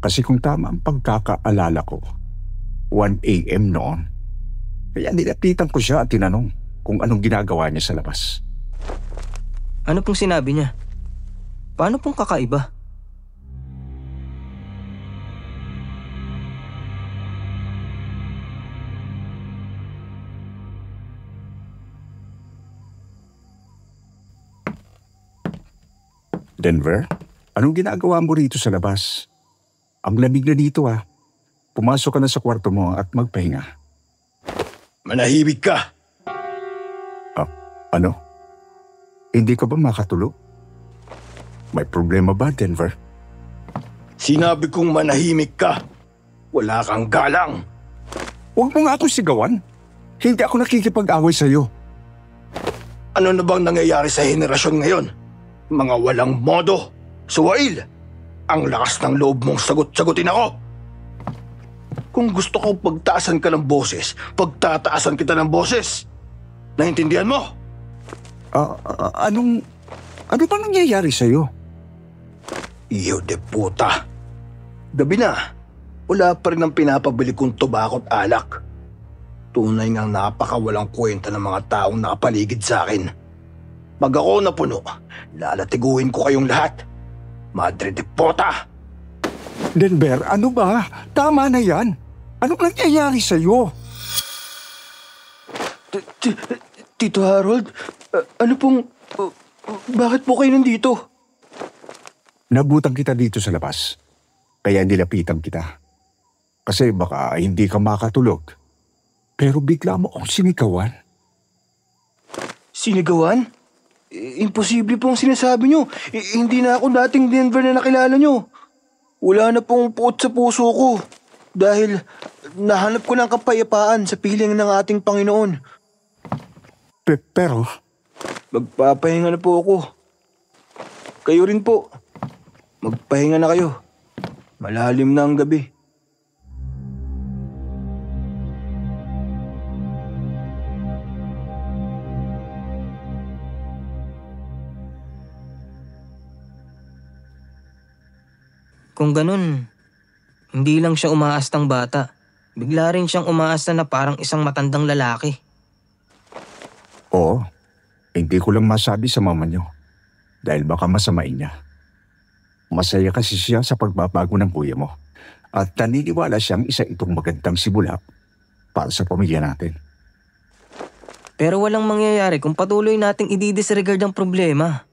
Kasi kung tama ang pagkakaalala ko, 1 a.m. noon. Kaya nilapitan ko siya at tinanong kung anong ginagawa niya sa labas. Ano pong sinabi niya? Paano pong kakaiba? Denver, anong ginagawa mo rito sa labas? Ang lamig na dito ah. Pumasok ka na sa kwarto mo at magpahinga. Manahimik ka! Ano? Hindi ka ba makatulog? May problema ba, Denver? Sinabi kong manahimik ka! Wala kang galang! Huwag mo nga ako sigawan. Hindi ako nakikipag-away sa'yo. Ano na bang nangyayari sa henerasyon ngayon? Mga walang modo! Suwail! Ang lakas ng loob mong sagot-sagutin ako! Kung gusto ko pagtaasan ka ng boses, pagtataasan kita ng boses! Naintindihan mo? Ano ba nangyayari sa'yo? Iyo de puta! Gabi na, wala pa rin ang pinapabili kong tobako at alak. Tunay ngang napakawalang kwenta ng mga taong nakapaligid sa akin. Pag ako napuno, lalatiguin ko kayong lahat. Madre de puta! Denver, ano ba? Tama na yan. Anong nangyayari sa'yo? Tito Harold, ano pong... bakit po kayo nandito? Nabutang kita dito sa labas. Kaya nilapitan kita. Kasi baka hindi ka makatulog. Pero bigla mo akong sinigawan. Sinigawan? Imposible pong sinasabi nyo. Hindi na ako dating Denver na nakilala nyo. Wala na pong puot sa puso ko. Dahil nahanap ko ng kapayapaan sa piling ng ating Panginoon. Pero... Magpapahinga na po ako. Kayo rin po. Magpahinga na kayo. Malalim na ang gabi. Kung ganun, hindi lang siya umaastang bata. Bigla rin siyang umaasta na parang isang matandang lalaki. Oo, hindi ko lang masabi sa mama niyo. Dahil baka masamain niya. Masaya kasi siya sa pagbabago ng kuya mo. At naniniwala siyang isa itong magandang simula para sa pamilya natin. Pero walang mangyayari kung patuloy nating i-disregard ang problema.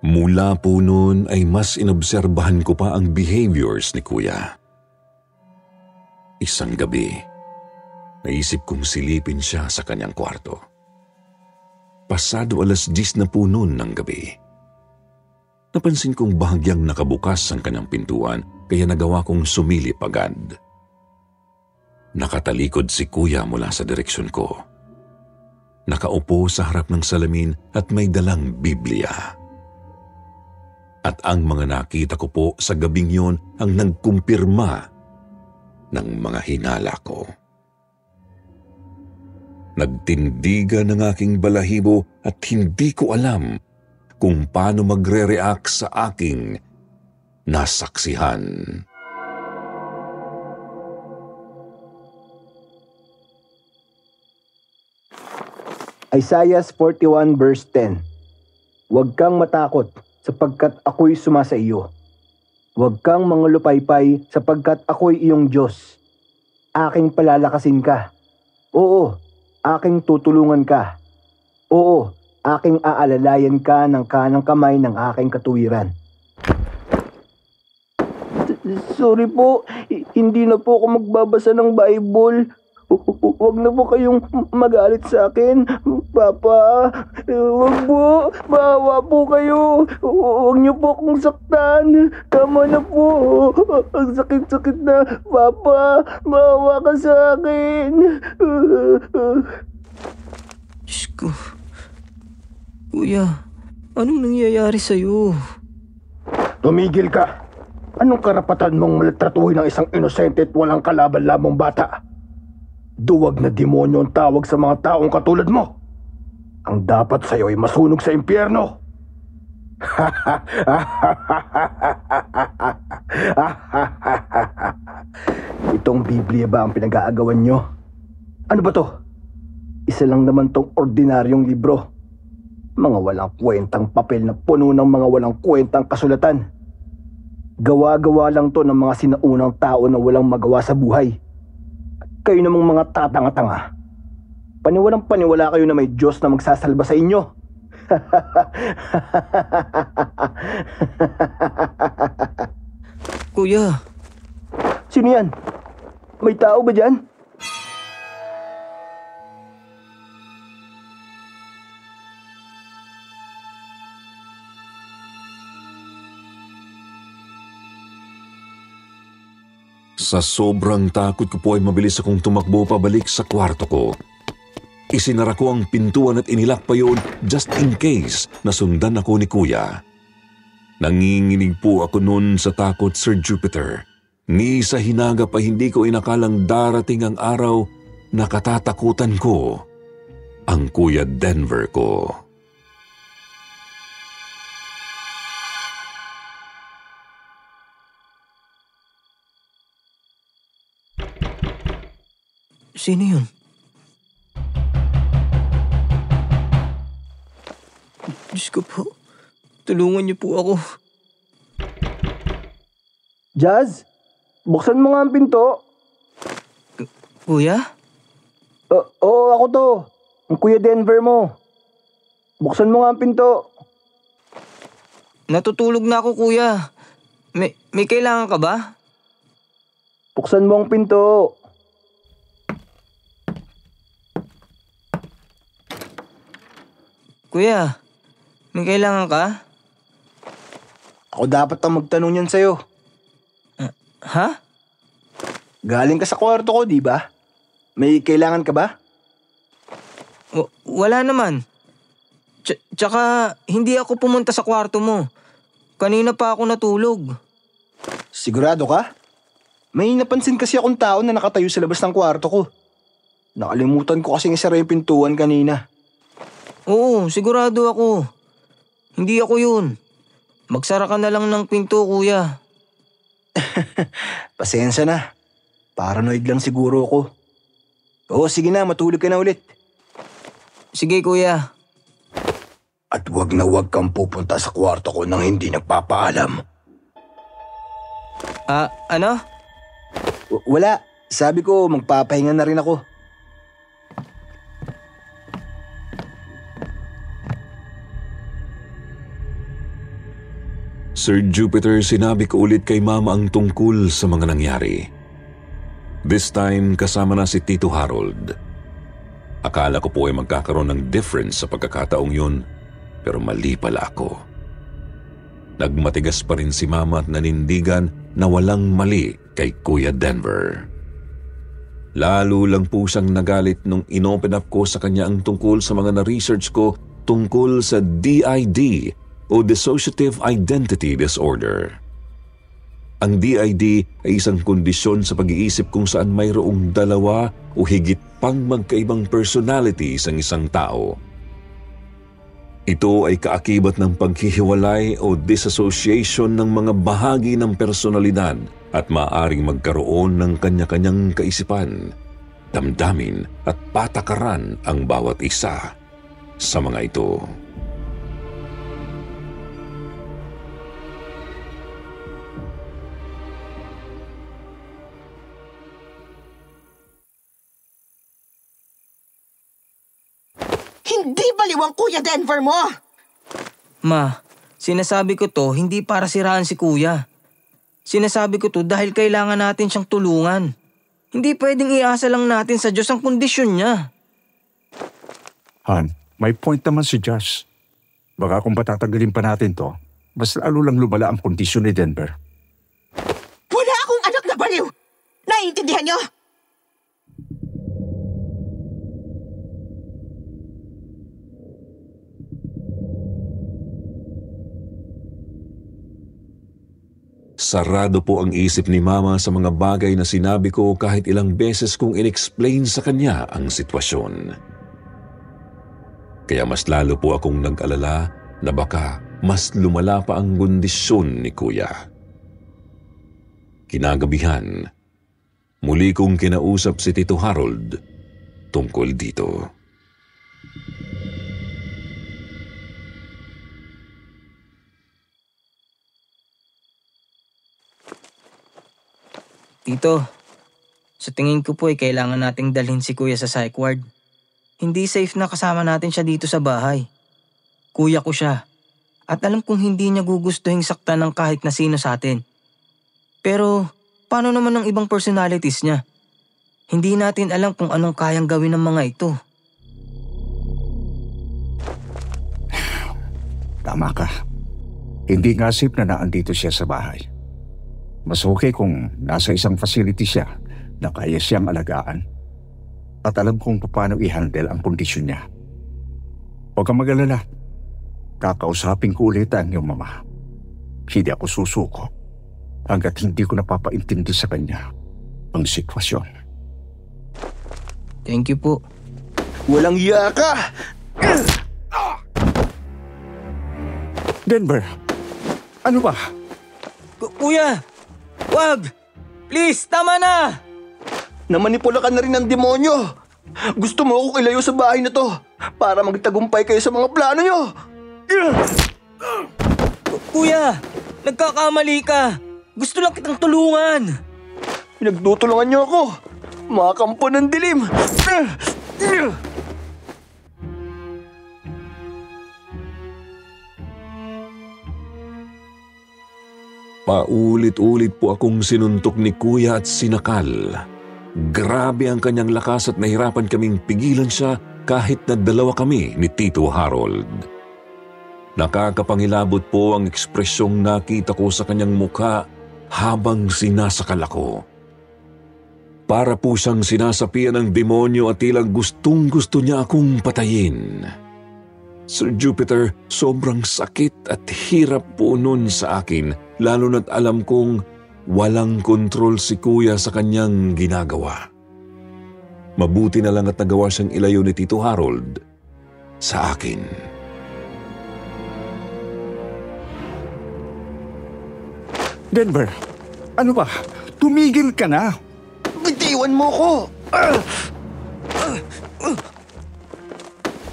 Mula po noon ay mas inobserbahan ko pa ang behaviors ni Kuya. Isang gabi, naisip kong silipin siya sa kanyang kwarto. Pasado 10:00 na po noon ng gabi. Napansin kong bahagyang nakabukas ang kanyang pintuan kaya nagawa kong sumilip agad. Nakatalikod si Kuya mula sa direksyon ko. Nakaupo sa harap ng salamin at may dalang Biblia. At ang mga nakita ko po sa gabing yon ang nagkumpirma ng mga hinala ko. Nagtindigan ang aking balahibo at hindi ko alam kung paano magre-react sa aking nasaksihan. Isaiah 41 verse 10. Huwag kang matakot sapagkat ako'y sumasa iyo. Huwag kang manglupaypay sapagkat ako'y iyong Diyos. Aking palalakasin ka. Oo, aking tutulungan ka. Oo, aking aalalayan ka ng kanang kamay ng aking katuwiran. Sorry po, hindi na po ako magbabasa ng Bible. Huwag na po kayong magalit sa akin, Papa. Huwag po, maawa po kayo. Huwag niyo po akong saktan. Tama na po. Ang sakit-sakit na, Papa. Maawa ka sa akin. Diyos ko. Kuya, anong nangyayari sa'yo? Tumigil ka. Anong karapatan mong maltratuhin ng isang inosente at walang kalaban-labang bata? Duwag na demonyo ang tawag sa mga taong katulad mo. Ang dapat sa'yo ay masunog sa impyerno. Itong Biblia ba ang pinag-aagawan nyo? Ano ba to? Isa lang naman tong ordinaryong libro. Mga walang kwentang papel na puno ng mga walang kwentang kasulatan. Gawa-gawa lang to ng mga sinaunang tao na walang magawa sa buhay. Kayo namang mga tatanga-tanga. Paniwalang paniwala kayo na may Diyos na magsasalba sa inyo. Kuya, Sino yan? May tao ba dyan? Sa sobrang takot ko po ay mabilis akong tumakbo pabalik sa kwarto ko. Isinara ko ang pintuan at inilak pa yun just in case na sundan ako ni Kuya. Nanginginig po ako noon sa takot, Sir Jupiter. Ni sa hinaga pa hindi ko inakalang darating ang araw na katatakutan ko ang Kuya Denver ko. sino yun? Diyos ko po, tulungan niyo po ako. Jazz, buksan mo nga ang pinto. Kuya? Oo, ako to. Ang Kuya Denver mo. Buksan mo nga ang pinto. Natutulog na ako, kuya. May kailangan ka ba? Buksan mo ang pinto. Kuya, may kailangan ka? Ako dapat ang magtanong yan sa'yo. Ha? Galing ka sa kwarto ko, di ba? May kailangan ka ba? Wala naman. Tsaka hindi ako pumunta sa kwarto mo. Kanina pa ako natulog. Sigurado ka? May napansin kasi akong tao na nakatayo sa labas ng kwarto ko. Nakalimutan ko kasing isara yung pintuan kanina. Oo, sigurado ako. Hindi ako yun. Magsara ka na lang ng pinto, kuya. Pasensya na. Paranoid lang siguro ako. Oo, sige na, matulog ka na ulit. Sige, kuya. At wag na wag kang pupunta sa kwarto ko nang hindi nagpapaalam. Ano? Wala. Sabi ko, magpapahinga na rin ako. Sir Jupiter, sinabi ko ulit kay Mama ang tungkol sa mga nangyari. This time, kasama na si Tito Harold. Akala ko po ay magkakaroon ng difference sa pagkakataong yun, pero mali pala ako. Nagmatigas pa rin si Mama at nanindigan na walang mali kay Kuya Denver. Lalo lang po siyang nagalit nung inopen up ko sa kanya ang tungkol sa mga na-research ko tungkol sa DID o Dissociative Identity Disorder. Ang DID ay isang kondisyon sa pag-iisip kung saan mayroong dalawa o higit pang magkaibang personalities ang isang tao. Ito ay kaakibat ng paghihiwalay o disassociation ng mga bahagi ng personalidad at maaaring magkaroon ng kanya-kanyang kaisipan, damdamin at patakaran ang bawat isa sa mga ito. Hindi baliwang Kuya Denver mo! Ma, sinasabi ko to hindi para siraan si kuya. Sinasabi ko to dahil kailangan natin siyang tulungan. Hindi pwedeng iasa lang natin sa Diyos ang kondisyon niya. Han, may point naman si Josh. Baka kung patatagalin pa natin to, mas lalo lang lumala ang kondisyon ni Denver. Wala akong anak na baliw! Naiintindihan niyo? Sarado po ang isip ni Mama sa mga bagay na sinabi ko kahit ilang beses kong inexplain sa kanya ang sitwasyon. Kaya mas lalo po akong nag-alala na baka mas lumala pa ang kondisyon ni Kuya. Kinagabihan, muli kong kinausap si Tito Harold tungkol dito. Tito, sa tingin ko po ay kailangan nating dalhin si kuya sa psych ward. Hindi safe na kasama natin siya dito sa bahay. Kuya ko siya. At alam kong hindi niya gugustuhin saktan ng kahit na sino sa atin. Pero paano naman ang ibang personalities niya? Hindi natin alam kung anong kayang gawin ng mga ito. Tama ka. Hindi nga safe na naandito siya sa bahay. Mas okay kung nasa isang facility siya na kaya siyang alagaan. At alam kung paano i-handle ang kondisyon niya. Huwag kang mag-alala. Kakausapin ko ulit ang iyong mama. Hindi ako susuko hanggat hindi ko napapaintindi sa kanya ang sitwasyon. Thank you po. Walang iya ka! Denver, ano ba? Kuya! Wag! Please, tama na! Namanipula ka na rin ng demonyo! Gusto mo akong ilayo sa bahay na to para magtagumpay kayo sa mga plano nyo! Kuya! Nagkakamali ka! Gusto lang kitang tulungan! Pinagtutulungan nyo ako! Mga kampo ng dilim! Paulit-ulit po akong sinuntok ni Kuya at sinakal. Grabe ang kanyang lakas at nahirapan kaming pigilan siya kahit na dalawa kami ni Tito Harold. Nakakapangilabot po ang ekspresyong nakita ko sa kanyang mukha habang sinasakal ako. Para po siyang sinasapian ng demonyo at tila gustong-gusto niya akong patayin. Sir Jupiter, sobrang sakit at hirap po nun sa akin, lalo na't alam kong walang kontrol si Kuya sa kanyang ginagawa. Mabuti na lang at nagawa siyang ilayo ni Tito Harold sa akin. Denver, ano ba? Tumigil ka na! Bitiwan mo ko!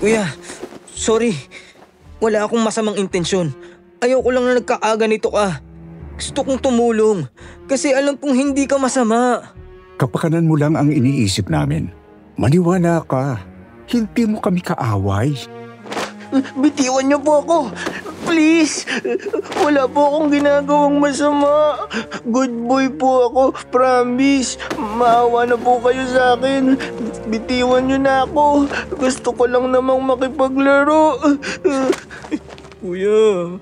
Kuya, sorry. Wala akong masamang intensyon. Ayoko lang na nagkaaganito ka. Gusto kong tumulong kasi alam kong hindi ka masama. Kapakanan mo lang ang iniisip namin. Maniwala ka. Hindi mo kami kaaway. Bitiwan niyo po ako! Please! Wala po akong ginagawang masama. Good boy po ako, promise. Maawa na po kayo sa akin. Bitiwan niyo na ako. Gusto ko lang namang makipaglaro. Kuya.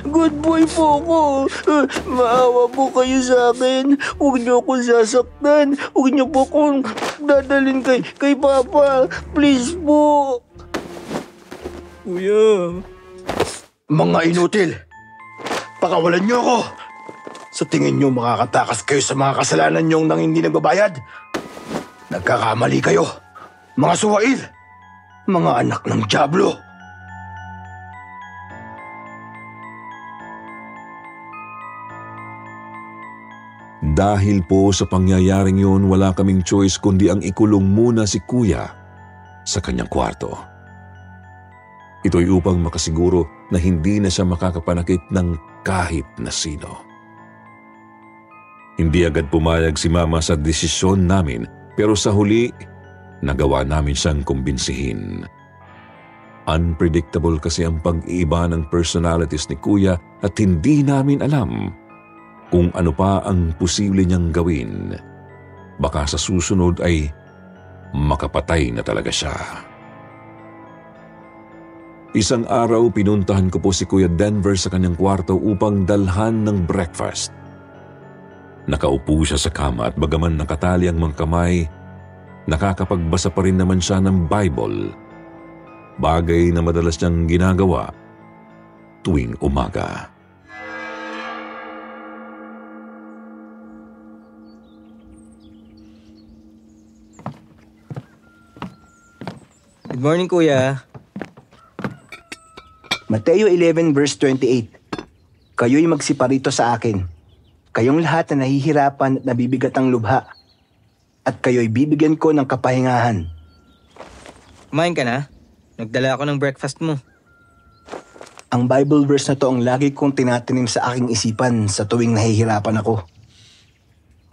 Good boy po ako. Maawa po kayo sa akin. Huwag niyo akong sasaktan. Huwag niyo po akong dadalhin kay Papa. Please po. Kuya. Mga inutil. Pakawalan niyo ako. Sa tingin niyo makakatakas kayo sa mga kasalanan niyong nang hindi nagbabayad? Nagkakamali kayo. Mga suwail. Mga anak ng dyablo. Dahil po sa pangyayaring yun, wala kaming choice kundi ang ikulong muna si Kuya sa kanyang kwarto. Ito'y upang makasiguro na hindi na siya makakapanakit ng kahit na sino. Hindi agad pumayag si Mama sa desisyon namin, pero sa huli, nagawa namin siyang kumbinsihin. Unpredictable kasi ang pag-iiba ng personalities ni Kuya at hindi namin alam kung ano pa ang posible niyang gawin. Baka sa susunod ay makapatay na talaga siya. Isang araw, pinuntahan ko po si Kuya Denver sa kanyang kwarto upang dalhan ng breakfast. Nakaupo siya sa kama at bagaman nakatali ang mga kamay, nakakapagbasa pa rin naman siya ng Bible. Bagay na madalas niyang ginagawa tuwing umaga. Good morning, Kuya. Mateo 11 verse 28. Kayo'y magsiparito sa akin. Kayong lahat na nahihirapan at nabibigat ang lubha. At kayo'y bibigyan ko ng kapahingahan. Kumain ka na? Nagdala ako ng breakfast mo. Ang Bible verse na to ang lagi kong tinatanim sa aking isipan sa tuwing nahihirapan ako.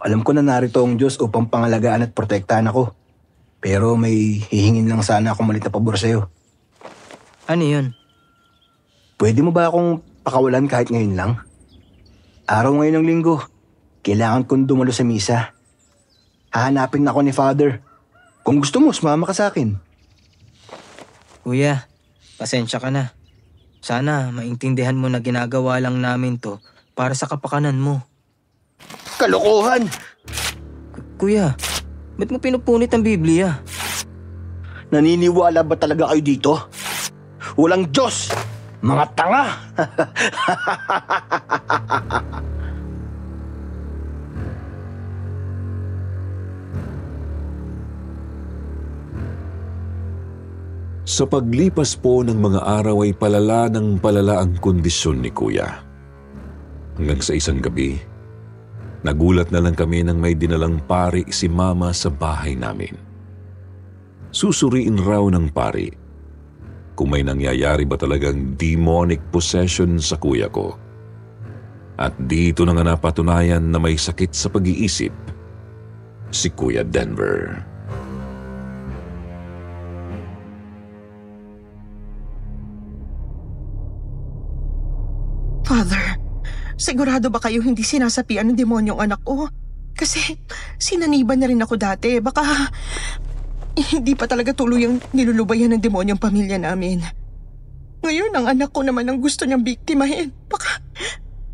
Alam ko na narito ang Diyos upang pangalagaan at protektahan ako. Pero may hihingin lang sana akong malit na pabor sa'yo. Ano yun? Pwede mo ba akong pakawalan kahit ngayon lang? Araw ngayon ng linggo. Kailangan kong dumalo sa misa. Hahanapin ako ni Father. Kung gusto mo, sumama ka sa akin. Kuya, pasensya ka na. Sana maintindihan mo na ginagawa lang namin to para sa kapakanan mo. Kalokohan! Kuya, ba't mo pinupunit ang Biblia? Naniniwala ba talaga kayo dito? Walang Diyos! Mga tanga! Sa paglipas po ng mga araw ay palala ng palala ang kondisyon ni Kuya. Hanggang sa isang gabi, nagulat na lang kami nang may dinalang pari si Mama sa bahay namin. Susuriin raw ng pari kung may nangyayari ba talagang demonic possession sa kuya ko. At dito na nga napatunayan na may sakit sa pag-iisip si Kuya Denver. Father, sigurado ba kayo hindi sinasapian ng demonyong anak ko? Kasi sinaniban na rin ako dati. Baka hindi pa talaga tuluyang nilulubayan ng demonyong pamilya namin. Ngayon, ang anak ko naman ang gusto niyang biktimahin.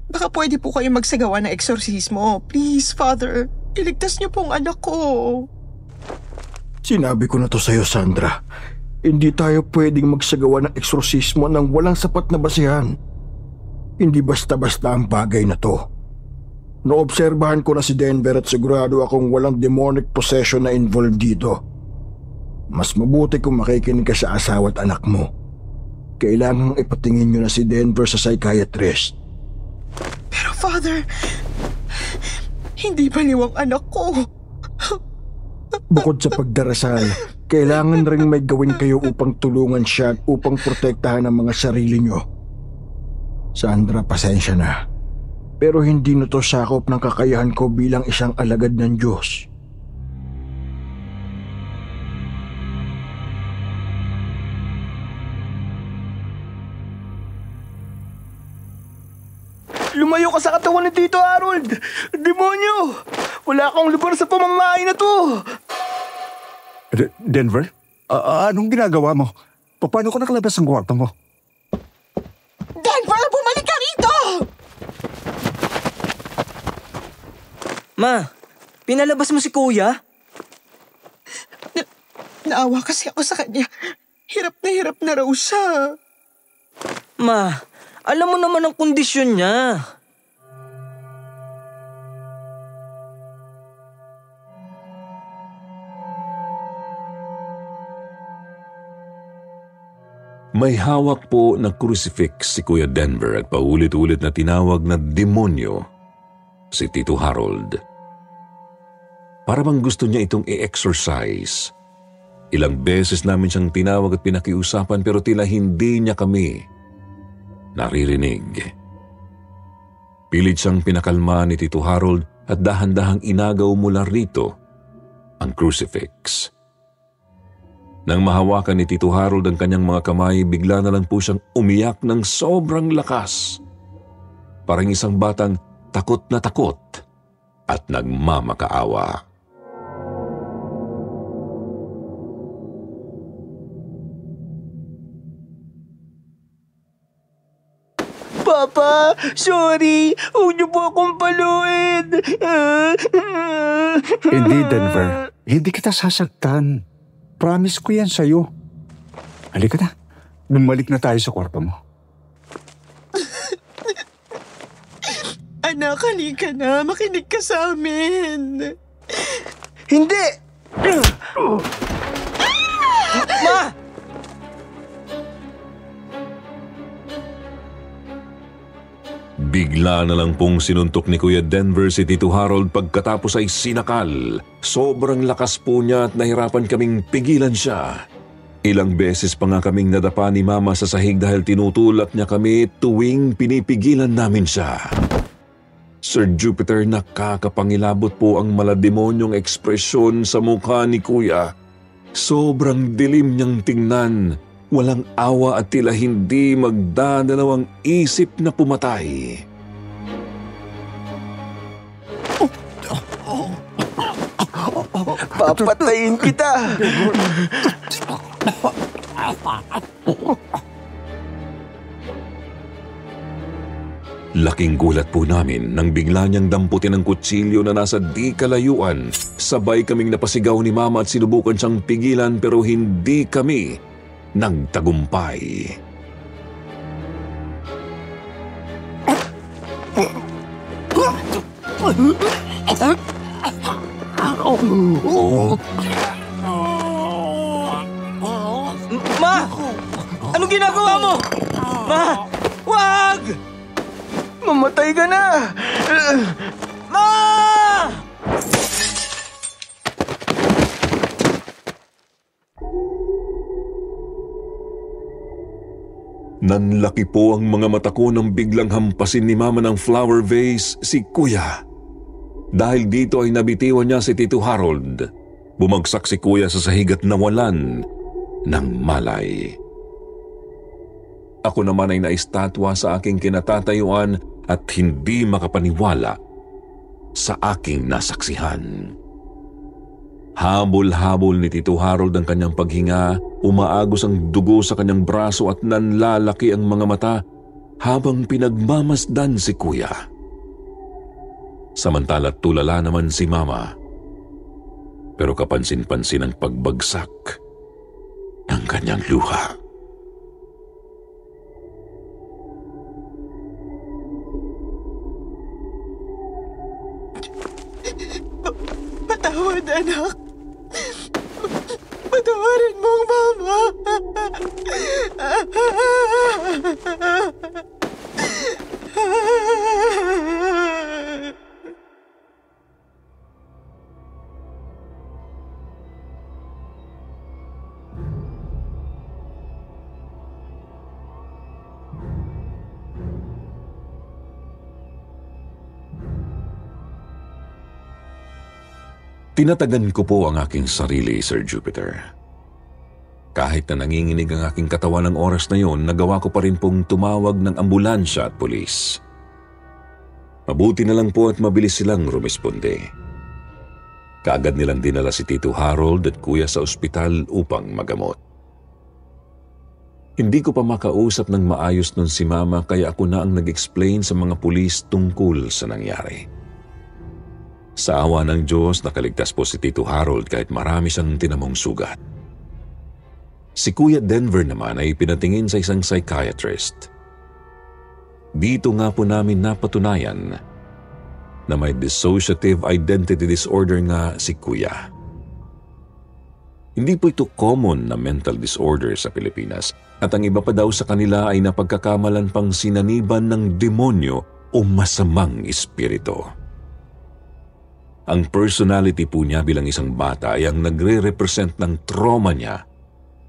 Baka pwede po kayo magsagawa ng eksorsismo. Please, Father, iligtas niyo po ang anak ko. Sinabi ko na to sa'yo, Sandra. Hindi tayo pwedeng magsagawa ng eksorsismo nang walang sapat na basihan. Hindi basta-basta ang bagay na to. Naobserbahan ko na si Denver at sigurado akong walang demonic possession na involved dito. Mas mabuti kung makikinig ka sa asawa at anak mo. Kailangang ipatingin nyo na si Denver sa psychiatrist. Pero Father, hindi baliw ang anak ko. Bukod sa pagdarasal, kailangan rin may gawin kayo upang tulungan siya at upang protektahan ang mga sarili nyo. Sandra, pasensya na. Pero hindi na to sakop ng kakayahan ko bilang isang alagad ng Diyos. Lumayo ka sa katawan ni Tito Harold! Demonyo! Wala akong lugar sa pamamahay na to! Denver? Anong ginagawa mo? Paano ka nakalabas ng kwarto mo? Denver, bumalik ka rito! Ma, pinalabas mo si Kuya? Naawa kasi ako sa kanya. Hirap na raw siya. Ma, alam mo naman ang kondisyon niya. May hawak po na crucifix si Kuya Denver at paulit-ulit na tinawag na demonyo si Tito Harold. Para bang gusto niya itong i-exorcise. Ilang beses namin siyang tinawag at pinakiusapan pero tila hindi niya kami naririnig. Pilit siyang pinakalma ni Tito Harold at dahan-dahang inagaw mula rito ang crucifix. Nang mahawakan ni Tito Harold ang kanyang mga kamay, bigla na lang po siyang umiyak ng sobrang lakas. Parang isang batang takot na takot at nagmamakaawa. Papa, sorry! Huwag niyo po akong paluin! Hindi, Denver. Hindi kita sasaktan. Promise ko yan sa'yo. Halika na. Bumalik na tayo sa kwarto mo. Anak, halika na. Makinig ka sa amin. Hindi! Ma! Bigla na lang pong sinuntok ni Kuya Denver si Tito Harold pagkatapos ay sinakal. Sobrang lakas po niya at nahirapan kaming pigilan siya. Ilang beses pa nga kaming nadapa ni Mama sa sahig dahil tinutulak niya kami tuwing pinipigilan namin siya. Sir Jupiter, nakakapangilabot po ang malademonyong ekspresyon sa mukha ni Kuya. Sobrang dilim niyang tingnan walang awa at tila hindi magdadalawang isip na pumatay. Papatayin kita! Laking gulat po namin nang bigla niyang damputin ang kutsilyo na nasa di kalayuan. Sabay kaming napasigaw ni Mama at sinubukan siyang pigilan pero hindi kami nagtagumpay. Ma! Anong ginagawa mo? Ma! Wag! Mamatay ka na! Ma! Nanlaki po ang mga mata ko nang biglang hampasin ni Mama ng flower vase si Kuya. Dahil dito ay nabitiwan niya si Tito Harold. Bumagsak si Kuya sa sahig at nawalan ng malay. Ako naman ay naistatwa sa aking kinatatayuan at hindi makapaniwala sa aking nasaksihan. Habol-habol ni Tito Harold ang kanyang paghinga, umaagos ang dugo sa kanyang braso at nanlalaki ang mga mata habang pinagmamasdan si Kuya. Samantala tulala naman si Mama. Pero kapansin-pansin ang pagbagsak ng kanyang luha. Patawad, anak. Patawarin mo ang Mama. Tinatagan ko po ang aking sarili, Sir Jupiter. Kahit na nanginginig ang aking katawan ng oras na yon, nagawa ko pa rin pong tumawag ng ambulansya at pulis. Mabuti na lang po at mabilis silang rumisponde. Kaagad nilang dinala si Tito Harold at Kuya sa ospital upang magamot. Hindi ko pa makausap ng maayos nun si Mama kaya ako na ang nag-explain sa mga pulis tungkol sa nangyari. Sa awa ng Diyos, nakaligtas po si Tito Harold kahit marami siyang tinamong sugat. Si Kuya Denver naman ay pinatingin sa isang psychiatrist. Dito nga po namin napatunayan na may dissociative identity disorder nga si Kuya. Hindi po ito common na mental disorder sa Pilipinas at ang iba pa daw sa kanila ay napagkakamalan pang sinaniban ng demonyo o masamang espiritu. Ang personality po niya bilang isang bata ay ang nagre-represent ng trauma niya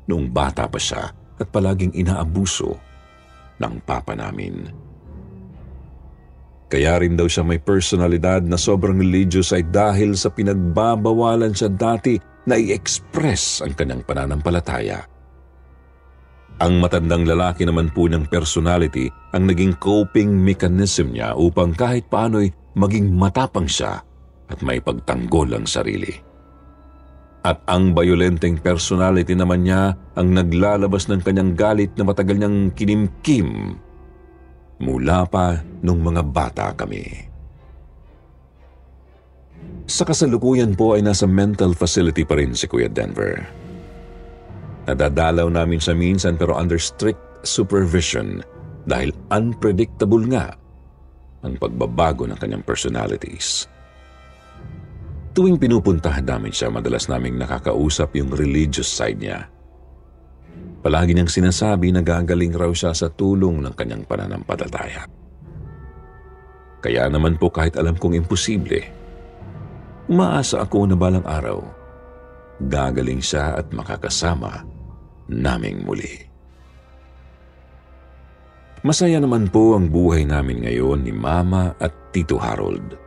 noong bata pa siya at palaging inaabuso ng papa namin. Kaya rin daw siya may personalidad na sobrang religious ay dahil sa pinagbabawalan siya dati na i-express ang kanyang pananampalataya. Ang matandang lalaki naman po ng personality ang naging coping mechanism niya upang kahit paano'y maging matapang siya at may pagtanggol ang sarili. At ang violenteng personality naman niya ang naglalabas ng kanyang galit na matagal niyang kinimkim mula pa nung mga bata kami. Sa kasalukuyan po ay nasa mental facility pa rin si Kuya Denver. Nadadalaw namin siya minsan pero under strict supervision dahil unpredictable nga ang pagbabago ng kanyang personalities. Tuwing pinupuntahan namin siya, madalas naming nakakausap yung religious side niya. Palagi niyang sinasabi na gagaling raw siya sa tulong ng kanyang pananampalataya. Kaya naman po kahit alam kong imposible, umaasa ako na balang araw, gagaling siya at makakasama naming muli. Masaya naman po ang buhay namin ngayon ni Mama at Tito Harold.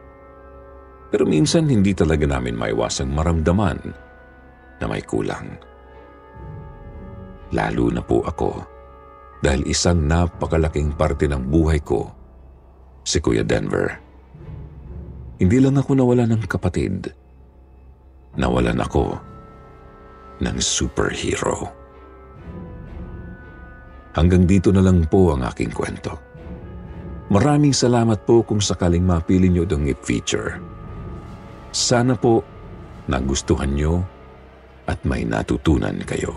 Pero minsan hindi talaga namin maiwasang maramdaman na may kulang. lalo na po ako dahil isang napakalaking parte ng buhay ko si Kuya Denver. Hindi lang ako nawalan ng kapatid, nawalan ako ng superhero. Hanggang dito na lang po ang aking kwento. Maraming salamat po kung sakaling mapili nyo itong feature. Sana po nagustuhan nyo at may natutunan kayo.